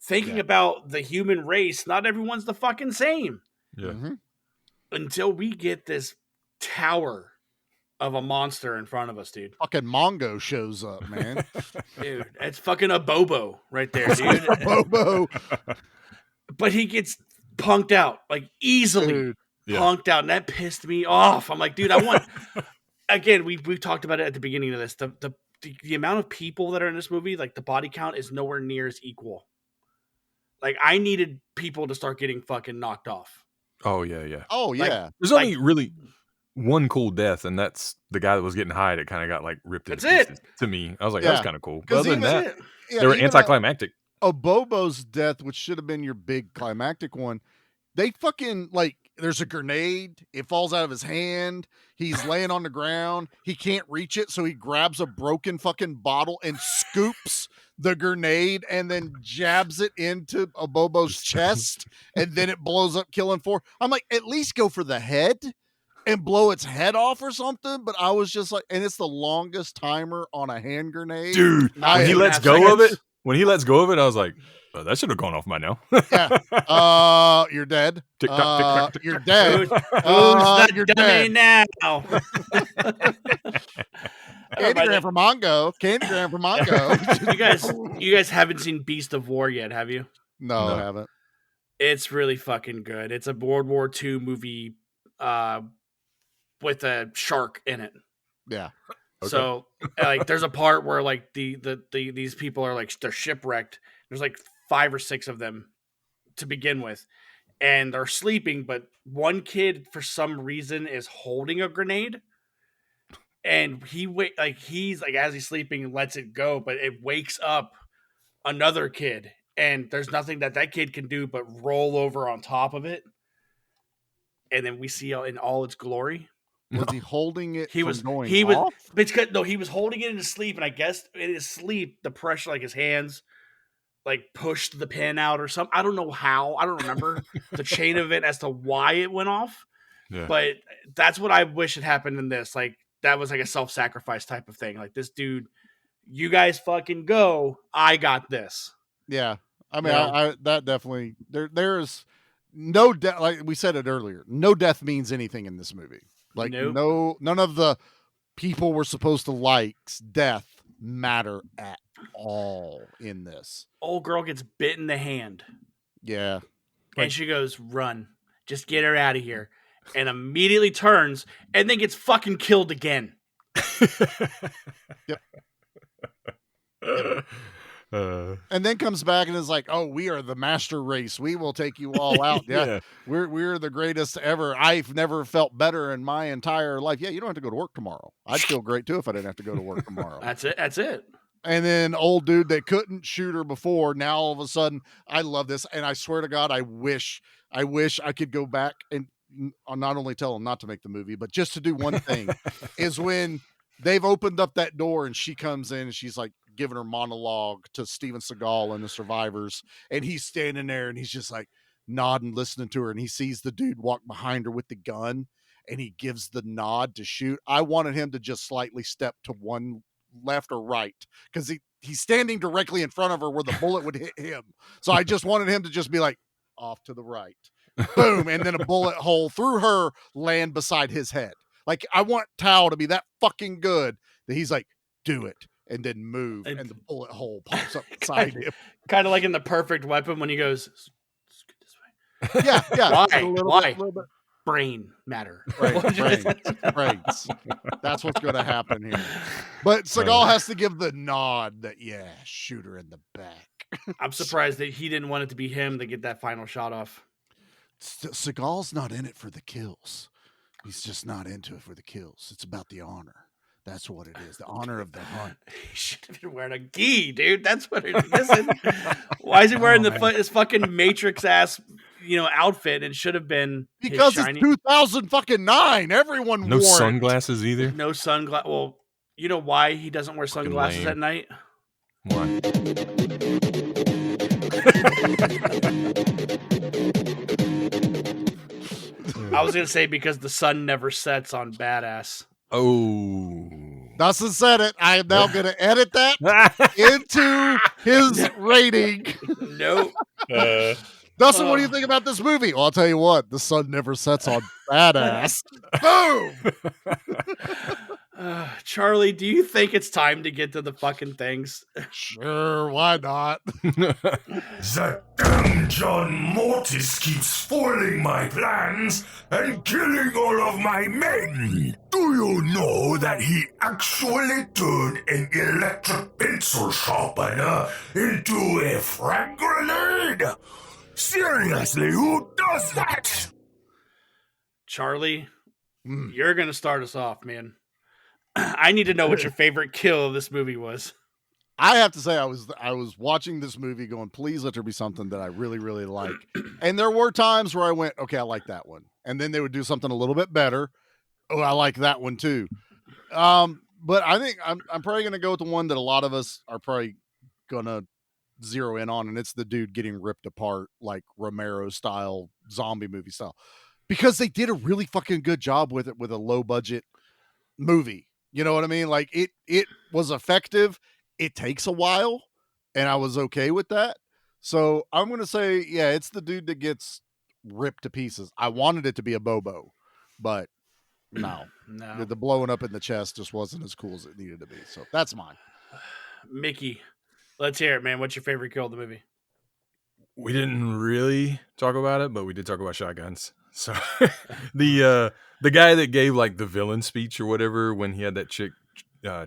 thinking about the human race, not everyone's the fucking same. Yeah. Mm-hmm. Until we get this tower of a monster in front of us, dude. Fucking Mongo shows up, man. Dude, it's fucking a Bobo right there, dude. Bobo. But he gets punked out, like easily punked out, and that pissed me off. I'm like, dude, I want. Again, we've talked about it at the beginning of this. The amount of people that are in this movie, like the body count, is nowhere near as equal. Like I needed people to start getting fucking knocked off. Oh yeah. Oh yeah. Like, there's only really one cool death, and that's the guy that was getting high that kind of got like ripped into pieces. To me, I was like, that's kind of cool. But other than that, they were anticlimactic. A Bobo's death, which should have been your big climactic one, they fucking like. There's a grenade. It falls out of his hand. He's laying on the ground. He can't reach it, so he grabs a broken fucking bottle and scoops the grenade and then jabs it into a Bobo's chest, and then it blows up, killing 4. I'm like, at least go for the head and blow its head off or something. But I was just like, and it's the longest timer on a hand grenade. Dude, when he lets go of it, I was like, oh, that should have gone off by now. You're dead. Tick tock, tick tock. You're dead. Who's the dummy now? Candygram for Mongo. Candygram for Mongo. You guys haven't seen Beast of War yet, have you? No, I haven't. It's really fucking good. It's a World War II movie with a shark in it. Yeah. Okay. So like there's a part where like these people are like they're shipwrecked. There's like 5 or 6 of them to begin with, and they're sleeping, but one kid for some reason is holding a grenade, and he's like as he's sleeping lets it go, but it wakes up another kid, and there's nothing that kid can do but roll over on top of it, and then we see in all its glory. Was he holding it? He was off? he was holding it in his sleep, and I guess in his sleep the pressure, like his hands like pushed the pin out or something. I don't know how. I don't remember the chain of it as to why it went off. Yeah. But that's what I wish had happened in this. Like that was like a self-sacrifice type of thing. Like this dude, you guys fucking go. I got this. Yeah. I mean, I that definitely there's no death. Like we said it earlier, no death means anything in this movie. Like none of the people we're supposed to like's death matter at all in this. Old girl gets bit in the hand. Yeah. And she goes, run. Just get her out of here. And immediately turns and then gets fucking killed again. Yep. And then comes back and is like, "Oh, we are the master race. We will take you all out. Yeah, we're the greatest ever. I've never felt better in my entire life. Yeah, you don't have to go to work tomorrow. I'd feel great too if I didn't have to go to work tomorrow." That's it. And then old dude that couldn't shoot her before, now all of a sudden, I love this. And I swear to God, I wish I could go back and not only tell him not to make the movie, but just to do one thing is when they've opened up that door and she comes in and she's like giving her monologue to Steven Seagal and the survivors. And he's standing there and he's just like nodding, listening to her. And he sees the dude walk behind her with the gun and he gives the nod to shoot. I wanted him to just slightly step to one left or right because he's standing directly in front of her where the bullet would hit him. So I just wanted him to just be like off to the right, boom, and then a bullet hole through her land beside his head. Like I want Tao to be that fucking good that he's like, do it, and then move, and the bullet hole pops up beside him. Kind of like in The Perfect Weapon when he goes, let's get this way. Yeah. Why? Brain matter. Brains. That's what's going to happen here. But Seagal has to give the nod that, yeah, shoot her in the back. I'm surprised that he didn't want it to be him to get that final shot off. Seagal's not in it for the kills. He's just not into it for the kills. It's about the honor. That's what it is. The honor of the hunt. He should have been wearing a gi, dude. That's what it is. Why is he wearing this fucking Matrix ass, outfit? It should have been because it's 2009. Everyone wore no sunglasses either. No sunglasses. Well, you know why he doesn't wear sunglasses at night? Why? I was gonna say because the sun never sets on Badass. Oh, Dustin said it. I am now going to edit that into his rating. Nope. Dustin, what do you think about this movie? Well, I'll tell you what. The sun never sets on Badass. Boom. Charlie, do you think it's time to get to the fucking things? Sure, why not? That damn John Mortis keeps spoiling my plans and killing all of my men. Do you know that he actually turned an electric pencil sharpener into a frag grenade? Seriously, who does that? Charlie, you're going to start us off, man. I need to know what your favorite kill of this movie was. I have to say, I was watching this movie going, please let there be something that I really, really like. And there were times where I went, okay, I like that one. And then they would do something a little bit better. Oh, I like that one too. But I think I'm probably going to go with the one that a lot of us are probably going to zero in on. And it's the dude getting ripped apart, like Romero style, zombie movie style, because they did a really fucking good job with it with a low budget movie. You know what I mean? Like it was effective. It takes a while, and I was okay with that. So I'm going to say, yeah, it's the dude that gets ripped to pieces. I wanted it to be a Bobo, but no. The blowing up in the chest just wasn't as cool as it needed to be. So that's mine. Mickey, let's hear it, man. What's your favorite kill of the movie? We didn't really talk about it, but we did talk about shotguns. So the guy that gave like the villain speech or whatever when he had that chick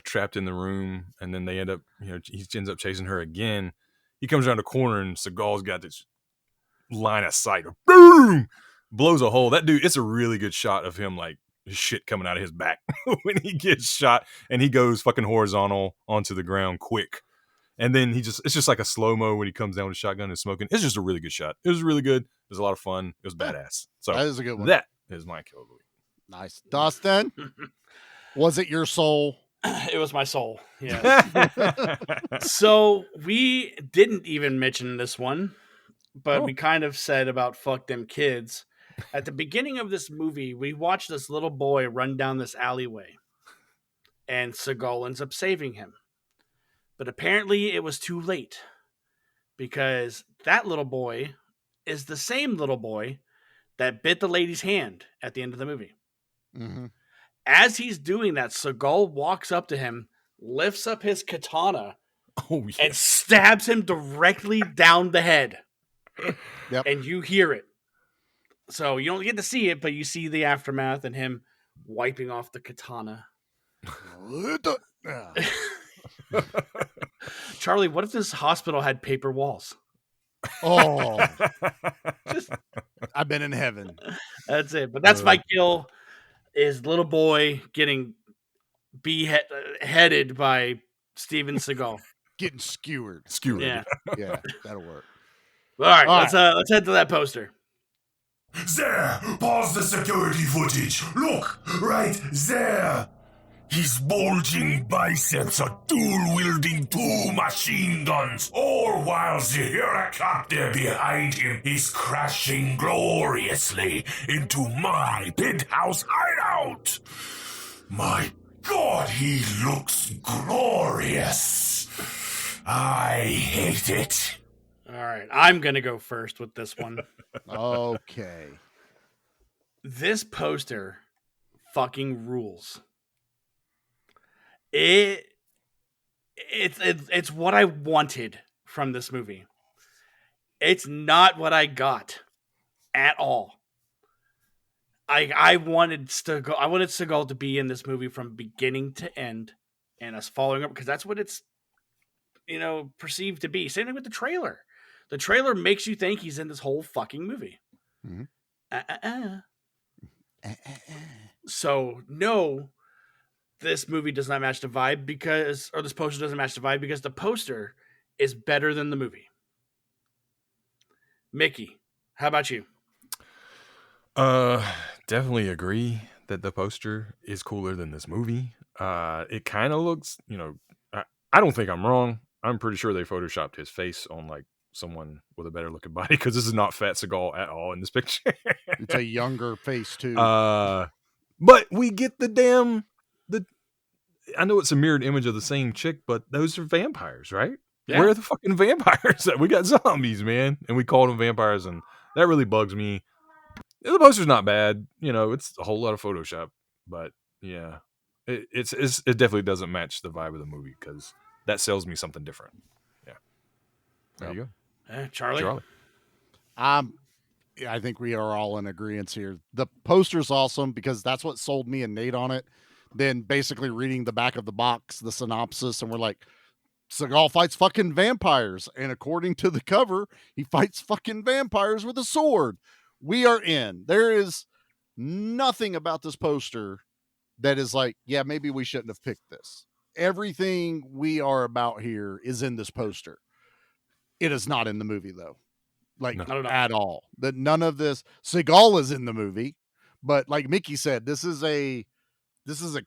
trapped in the room, and then they end up, he ends up chasing her again. He comes around the corner and Seagal's got this line of sight of boom, blows a hole. That dude, it's a really good shot of him like shit coming out of his back when he gets shot, and he goes fucking horizontal onto the ground quick. And then it's just like a slow-mo when he comes down with a shotgun and smoking. It's just a really good shot. It was really good. It was a lot of fun. It was badass. So that is a good one. That is my kill of the week. Nice. Dustin, was it your soul? It was my soul. Yeah. So we didn't even mention this one, but we kind of said about fuck them kids. At the beginning of this movie, we watched this little boy run down this alleyway, and Seagal ends up saving him. But apparently it was too late, because that little boy is the same little boy that bit the lady's hand at the end of the movie. Mm-hmm. As he's doing that, Seagal walks up to him, lifts up his katana Oh yeah. and stabs him directly down the head. Yep. And you hear it. So you don't get to see it, but you see the aftermath and him wiping off the katana. Charlie, what if this hospital had paper walls? Oh, Just I've been in heaven. that's it. But that's my kill. Is little boy getting beheaded by Steven Seagal. Getting skewered. Skewered. Yeah. Yeah, that'll work. All right, All let's head to that poster. There! Pause the security footage. Look! Right there! His bulging biceps are dual-wielding 2 machine guns, all while the helicopter behind him is crashing gloriously into my penthouse hideout. My God, he looks glorious. I hate it. All right, I'm going to go first with this one. Okay. This poster fucking rules. It's what I wanted from this movie. It's not what I got at all. I wanted Seagal to be in this movie from beginning to end, and us following up because that's what it's perceived to be. Same thing with the trailer. The trailer makes you think he's in this whole fucking movie. Mm-hmm. So no, this movie does not match the vibe this poster doesn't match the vibe because the poster is better than the movie. Mickey, how about you? Definitely agree that the poster is cooler than this movie. It kind of looks, I don't think I'm wrong. I'm pretty sure they photoshopped his face on like someone with a better looking body because this is not Fat Seagal at all in this picture. It's a younger face too. But we get I know it's a mirrored image of the same chick, but those are vampires, right? Yeah. Where are the fucking vampires? We got zombies, man, and we called them vampires, and that really bugs me. The poster's not bad, it's a whole lot of Photoshop, but yeah, it definitely doesn't match the vibe of the movie because that sells me something different. Yeah, there you go, Charlie. I think we are all in agreement here. The poster's awesome because that's what sold me and Nate on it. Then basically reading the back of the box, the synopsis, and we're like, Seagal fights fucking vampires. And according to the cover, he fights fucking vampires with a sword. We are in. There is nothing about this poster that is like, yeah, maybe we shouldn't have picked this. Everything we are about here is in this poster. It is not in the movie, though. Like, No. at all. That none of this. Seagal is in the movie, but like Mickey said, this is a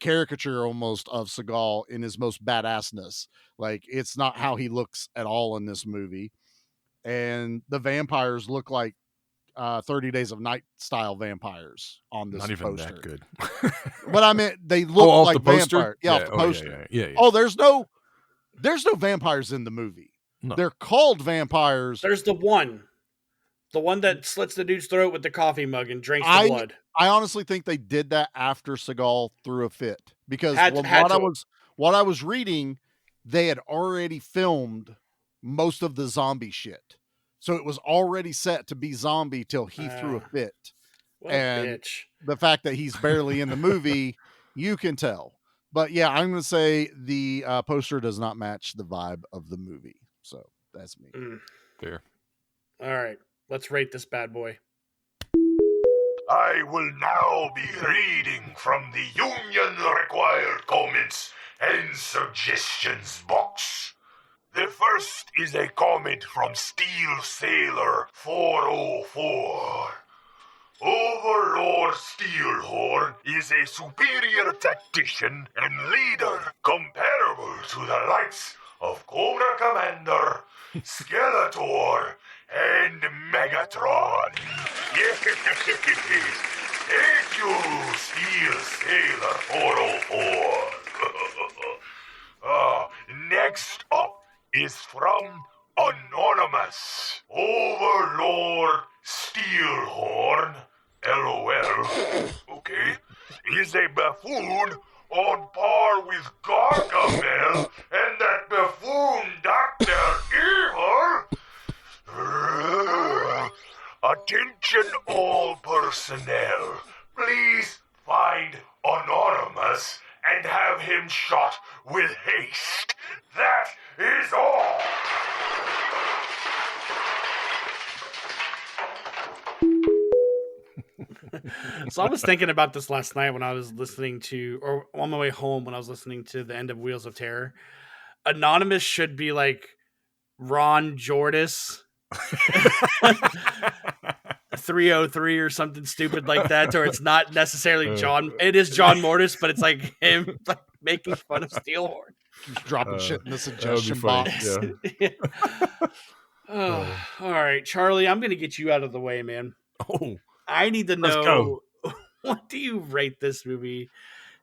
caricature almost of Seagal in his most badassness. Like, it's not how he looks at all in this movie. And the vampires look like 30 Days of Night style vampires on this not even poster. that good. But I mean, they look like the poster? vampires. Yeah, off the poster. Yeah. Oh, there's no vampires in the movie. No. They're called vampires. There's the one that slits the dude's throat with the coffee mug and drinks the blood. I honestly think they did that after Seagal threw a fit because what I was reading, they had already filmed most of the zombie shit. So it was already set to be zombie till he threw a fit. And bitch. The fact that he's barely in the movie, you can tell. But yeah, I'm going to say the poster does not match the vibe of the movie. So that's me. Fair. All right, let's rate this bad boy. I will now be reading from the union-required comments and suggestions box. The first is a comment from Steel Sailor 404. Overlord Steelhorn is a superior tactician and leader comparable to the likes of Cobra Commander, Skeletor, and Megatron. Yes. Thank you, Steel Sailor 404. Next up is from Anonymous. Overlord Steelhorn, LOL, okay, is a buffoon on par with Gargamel and that buffoon Dr. Evil. Attention all personnel. Please find Anonymous and have him shot with haste. That is all. So I was thinking about this last night when I was listening to, or on my way home when I was listening to the end of Wheels of Terror. Anonymous should be like Ron Jordis 303 or something stupid like that, or it's not necessarily John. It is John Mortis, but it's like him like making fun of Steelhorn. Keeps dropping shit in the That would be suggestion funny. box. Yeah. Oh, all right, Charlie, I'm gonna get you out of the way, man. Oh, I need to Let's know, what do you rate this movie?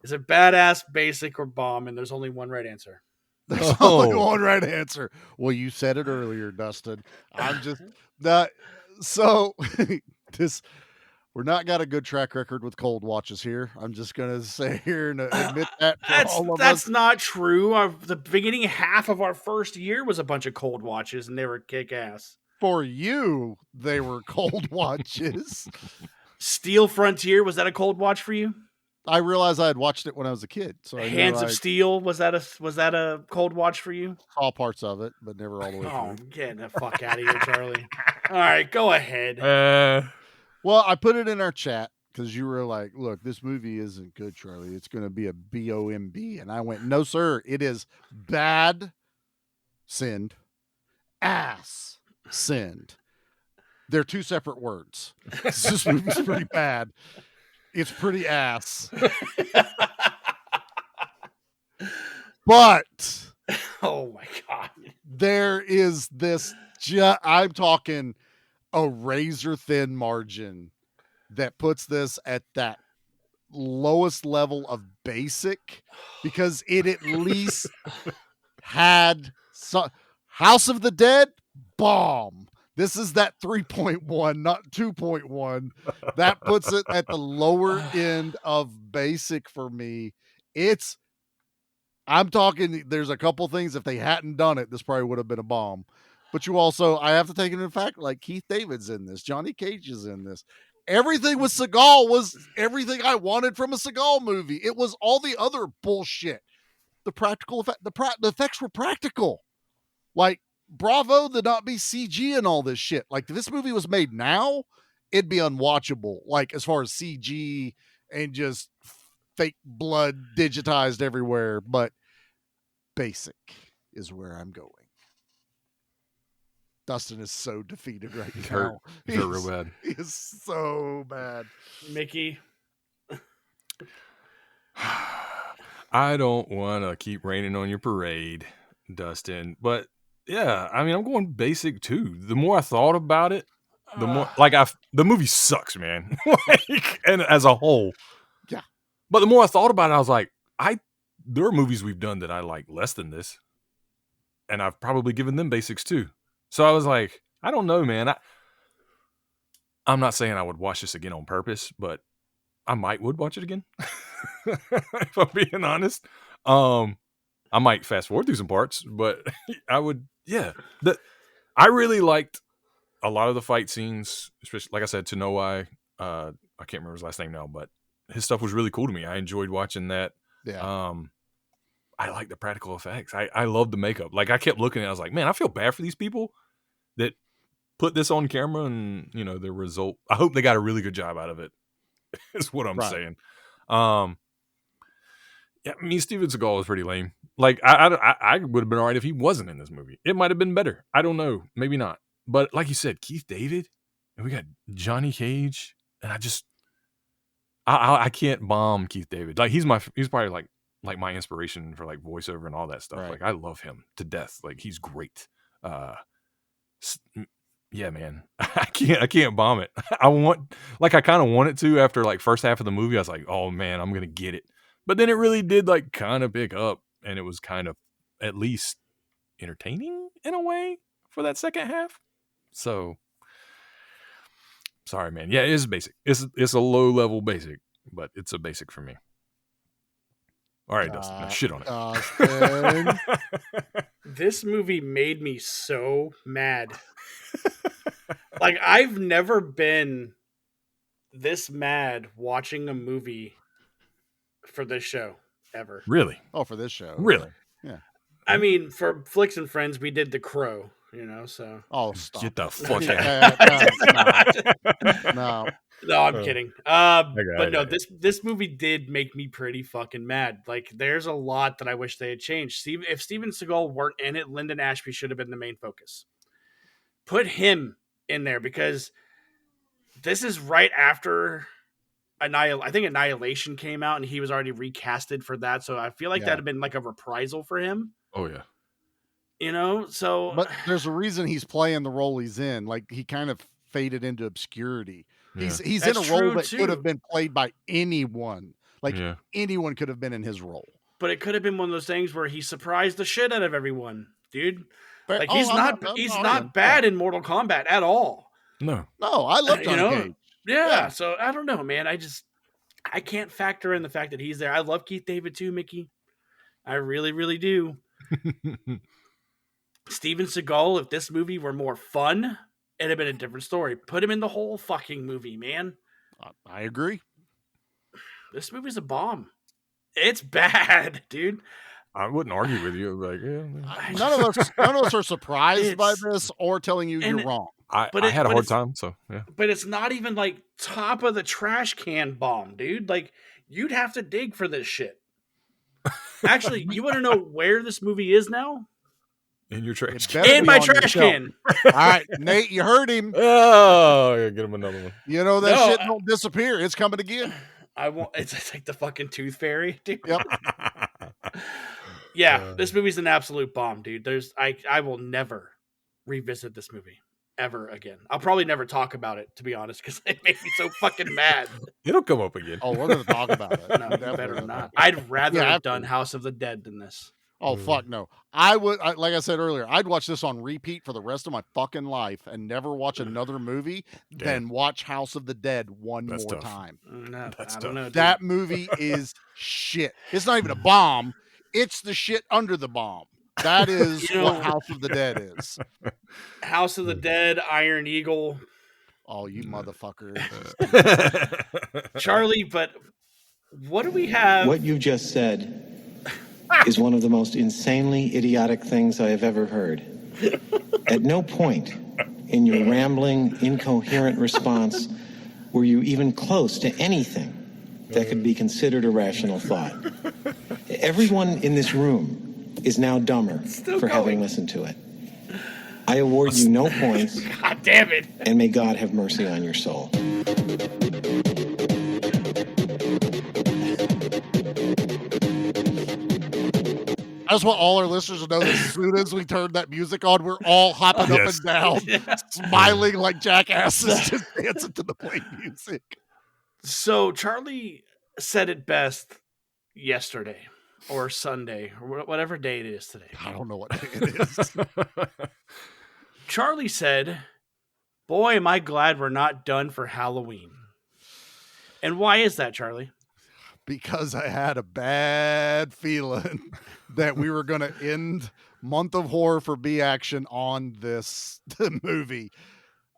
Is it badass, basic, or bomb? And there's only one right answer. There's only one right answer. Well, you said it earlier, Dustin. I'm just that. So this, we're not got a good track record with cold watches here. I'm just gonna say here and admit that for all of That's us. not true. The beginning half of our first year was a bunch of cold watches, and they were kick ass. For you, they were cold watches. Steel Frontier, was that a cold watch for you? I realized I had watched it when I was a kid, so I Hands of Steel, was that a cold watch for you? saw parts of it, but never all the way Oh, through. get the fuck out of here, Charlie. All right, go ahead. Well, I put it in our chat because you were like, "Look, this movie isn't good, Charlie. It's going to be a BOMB," and I went, "No, sir. It is bad. Sinned, ass, sinned. They're two separate words. This movie's pretty bad. It's pretty ass, but Oh my god. there is this. I'm talking a razor thin margin that puts this at that lowest level of basic, because it at least had House of the Dead bomb. This is that 3.1, not 2.1. That puts it at the lower end of basic for me. I'm talking, there's a couple things, if they hadn't done it, this probably would have been a bomb. But you also, I have to take it in fact, like Keith David's in this, Johnny Cage is in this. Everything with Seagal was everything I wanted from a Seagal movie. It was all the other bullshit. The practical effect, the effects were practical. Like, bravo to not be CG and all this shit. Like, if this movie was made now, it'd be unwatchable. Like, as far as CG and just fake blood digitized everywhere. But basic is where I'm going. Dustin is so defeated right He's now. hurt. He's hurt real bad. He is so bad. Mickey. I don't want to keep raining on your parade, Dustin, but yeah, I mean, I'm going basic too. The more I thought about it, the more the movie sucks, man. And as a whole, yeah. But the more I thought about it, I was like, there are movies we've done that I like less than this, and I've probably given them basics too. So I was like, I don't know, man. I'm not saying I would watch this again on purpose, but I would watch it again. If I'm being honest. I might fast forward through some parts, but I would, yeah. I really liked a lot of the fight scenes, especially, like I said, to know why, I can't remember his last name now, but his stuff was really cool to me. I enjoyed watching that. Yeah. I like the practical effects. I love the makeup. Like, I kept looking at it, I was like, man, I feel bad for these people that put this on camera, and the result, I hope they got a really good job out of it. Is what I'm saying. Yeah, I mean, Steven Seagal was pretty lame. Like, I would have been all right if he wasn't in this movie. It might have been better. I don't know. Maybe not. But like you said, Keith David, and we got Johnny Cage, and I can't bomb Keith David. Like, he's probably like my inspiration for like voiceover and all that stuff. Right. Like, I love him to death. Like, he's great. Yeah, man, I can't bomb it. I kind of wanted to after like first half of the movie. I was like, oh man, I'm going to get it. But then it really did like kind of pick up, and it was kind of at least entertaining in a way for that second half. So sorry, man. Yeah, it is basic. It's a low level basic, but it's a basic for me. All right, Dustin. Now shit on it. Dustin. This movie made me so mad. Like, I've never been this mad watching a movie for this show ever. Really? Oh, for this show. Really? Yeah. I mean, for Flicks and Friends, we did The Crow, so. Oh, stop. Get the fuck out. No. No, I'm kidding. But no, this movie did make me pretty fucking mad. Like, there's a lot that I wish they had changed. If Steven Seagal weren't in it, Lyndon Ashby should have been the main focus. Put him in there, because this is right after I think Annihilation came out, and he was already recasted for that. So I feel like that'd have been like a reprisal for him. Oh yeah. So. But there's a reason he's playing the role he's in. Like, he kind of faded into obscurity. Yeah. He's in a role that could have been played by anyone. Like, anyone could have been in his role. But it could have been one of those things where he surprised the shit out of everyone, dude. But, Like, he's not bad in Mortal Kombat at all. No, I love Johnny Cage. Yeah, so I don't know, man. I can't factor in the fact that he's there. I love Keith David too, Mickey. I really, really do. Steven Seagal, if this movie were more fun, it'd have been a different story. Put him in the whole fucking movie, man. I agree. This movie's a bomb. It's bad, dude. I wouldn't argue with you. Like, none of us are surprised by this or telling you you're wrong. I had a hard time, so yeah. But it's not even like top of the trash can bomb, dude. Like, you'd have to dig for this shit. Actually, you want to know where this movie is now? In your trash can. In my trash can. All right, Nate, you heard him. Oh, yeah, get him another one. You know that shit don't disappear. It's coming again. It's like the fucking Tooth Fairy, dude. Yep. Yeah, this movie's an absolute bomb, dude. I will never revisit this movie ever again. I'll probably never talk about it, to be honest, because it made me so fucking mad. It'll come up again. Oh, we're gonna talk about it. No, you better not. I'd rather have done House of the Dead than this. Oh, fuck no. Like I said earlier, I'd watch this on repeat for the rest of my fucking life and never watch another movie than watch House of the Dead one more time. No, That's I tough. don't know, dude. That movie is shit. It's not even a bomb. It's the shit under the bomb. That is what House of the Dead is. House of the Dead, Iron Eagle. Oh, you motherfucker. Charlie, but what do we have? What you just said is one of the most insanely idiotic things I have ever heard. At no point in your rambling, incoherent response were you even close to anything that could be considered a rational thought. Everyone in this room is now dumber for having listened to it. I award you no points. God damn it. And may God have mercy on your soul. I just want all our listeners to know that as soon as we turn that music on, we're all hopping up and down, smiling like jackasses, just dancing to the plain music. So Charlie said it best yesterday or Sunday or whatever day it is today. I don't know what day it is. Charlie said, "Boy, am I glad we're not done for Halloween." And why is that, Charlie? Because I had a bad feeling that we were going to end Month of Horror for B Action on this movie.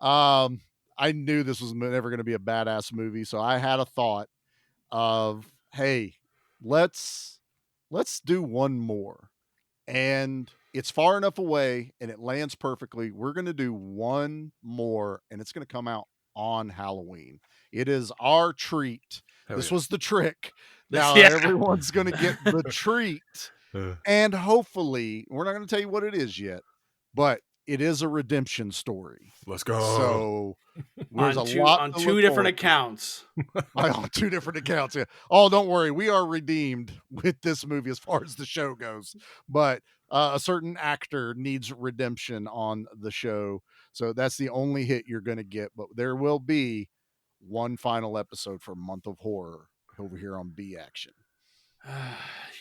I knew this was never going to be a badass movie, so I had a thought of, hey, let's do one more. And it's far enough away and it lands perfectly. We're going to do one more and it's going to come out on Halloween. It is our treat. This was the trick. Now everyone's going to get the treat. And hopefully, we're not going to tell you what it is yet, but it is a redemption story. Let's go. So there's a lot on two different accounts. On two different accounts. Yeah. Oh, don't worry. We are redeemed with this movie as far as the show goes. But a certain actor needs redemption on the show. So that's the only hit you're going to get. But there will be one final episode for Month of Horror over here on B Action.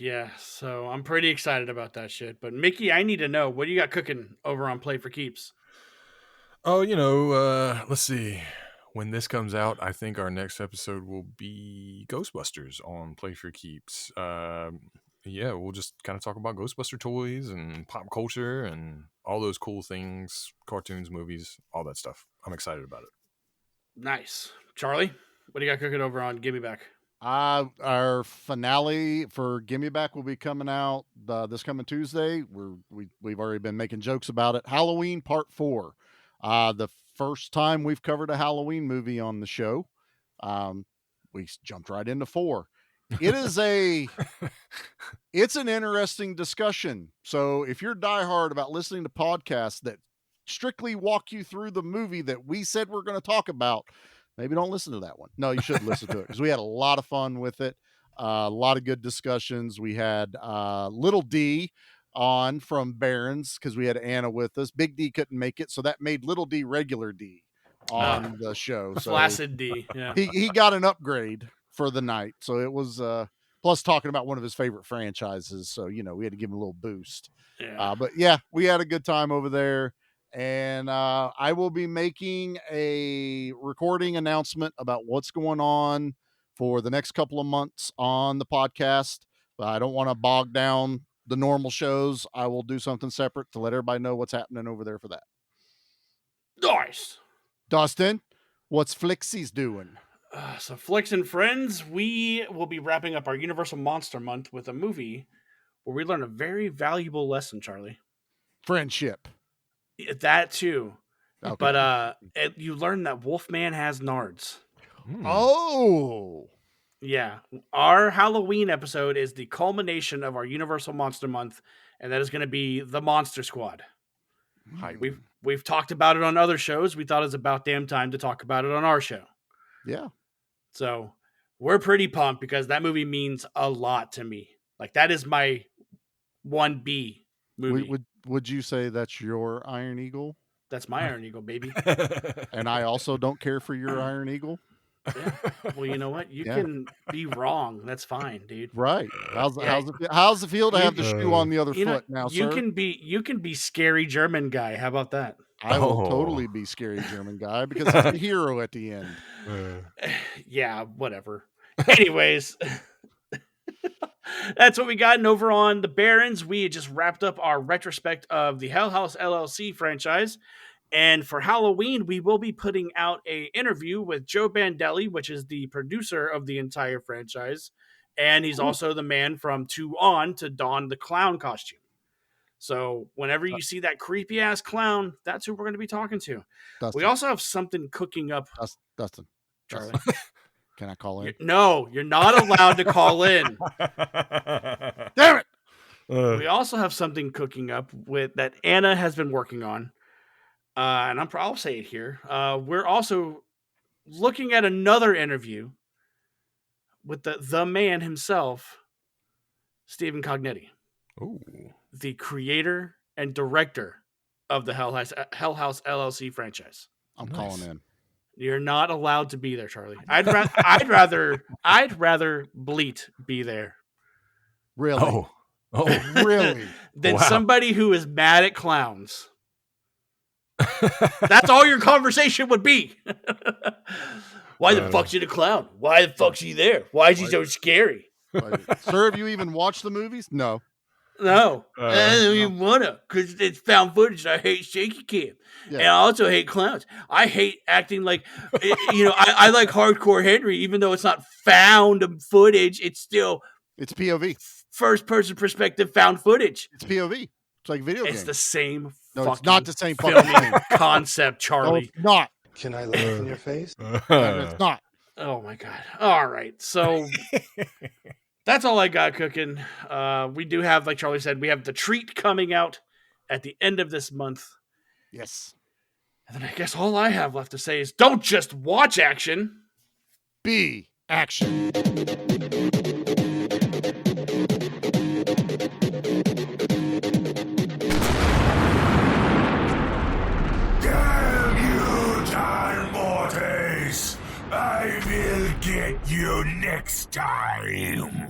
Yeah, so I'm pretty excited about that shit. But Mickey, I need to know, what do you got cooking over on Play for Keeps? Oh, let's see. When this comes out, I think our next episode will be Ghostbusters on Play for Keeps. yeah, we'll just kind of talk about Ghostbuster toys and pop culture and all those cool things, cartoons, movies, all that stuff. I'm excited about it. Nice. Charlie, what do you got cooking over on Gimme Back? Our finale for Gimme Back will be coming out this coming Tuesday. We've already been making jokes about it. Halloween Part 4. The first time we've covered a Halloween movie on the show. We jumped right into 4. It is it's an interesting discussion. So if you're diehard about listening to podcasts that strictly walk you through the movie that we said we're going to talk about, maybe don't listen to that one. No, you should listen to it because we had a lot of fun with it. A lot of good discussions. We had Little D on from Barron's because we had Anna with us. Big D couldn't make it, so that made Little D regular D on the show. So Flaccid D. Yeah. he got an upgrade for the night. So it was plus talking about one of his favorite franchises. So, we had to give him a little boost. Yeah. But yeah, we had a good time over there. And I will be making a recording announcement about what's going on for the next couple of months on the podcast. But I don't want to bog down the normal shows. I will do something separate to let everybody know what's happening over there for that. Nice. Dustin, what's Flixies doing? So Flicks and Friends, we will be wrapping up our Universal Monster Month with a movie where we learn a very valuable lesson, Charlie. Friendship. That too. Okay. But you learn that Wolfman has nards. Oh. Yeah. Our Halloween episode is the culmination of our Universal Monster Month, and that is going to be the Monster Squad. We've talked about it on other shows. We thought it was about damn time to talk about it on our show. Yeah. So we're pretty pumped because that movie means a lot to me. Like, that is my 1B movie. Would you say that's your Iron Eagle? That's my Iron Eagle, baby. And I also don't care for your Iron Eagle? Yeah. Well, you know what? You can be wrong. That's fine, dude. Right. How's it feel to have the shoe on the other foot now, sir? You can be scary German guy. How about that? I will totally be scary German guy because he's a hero at the end. Yeah, whatever. Anyways, that's what we gotten over on the Barons. We had just wrapped up our retrospect of the Hell House LLC franchise. And for Halloween, we will be putting out an interview with Joe Bandelli, which is the producer of the entire franchise. And he's also the man from 2 On to don the clown costume. So whenever you see that creepy ass clown, that's who we're going to be talking to. Dustin. We also have something cooking up. Dustin. Charlie. Can I call in? No, you're not allowed to call in. Damn it. We also have something cooking up that Anna has been working on. And I'll say it here. We're also looking at another interview with the man himself, Steven Cognetti. Ooh. The creator and director of the Hell House LLC franchise. I'm calling in. You're not allowed to be there, Charlie. I'd rather Bleat be there. Really? Oh, really? Than somebody who is mad at clowns. That's all your conversation would be. Why the fuck's he a clown? Why the fuck's he there? Why is he so scary? Sir, have you even watched the movies? No. No. I don't even wanna, because it's found footage and I hate shaky cam. Yeah. And I also hate clowns. I hate acting like, I like Hardcore Henry, even though it's not found footage, it's POV. First person perspective found footage. It's POV. It's like video game. It's the same it's not the same filming concept, Charlie. No, it's not. Can I laugh in your face? It's not. Oh my God. All right. So that's all I got cooking. We do have, like Charlie said, we have the treat coming out at the end of this month. Yes. And then I guess all I have left to say is don't just watch action. Be action. I will get you next time.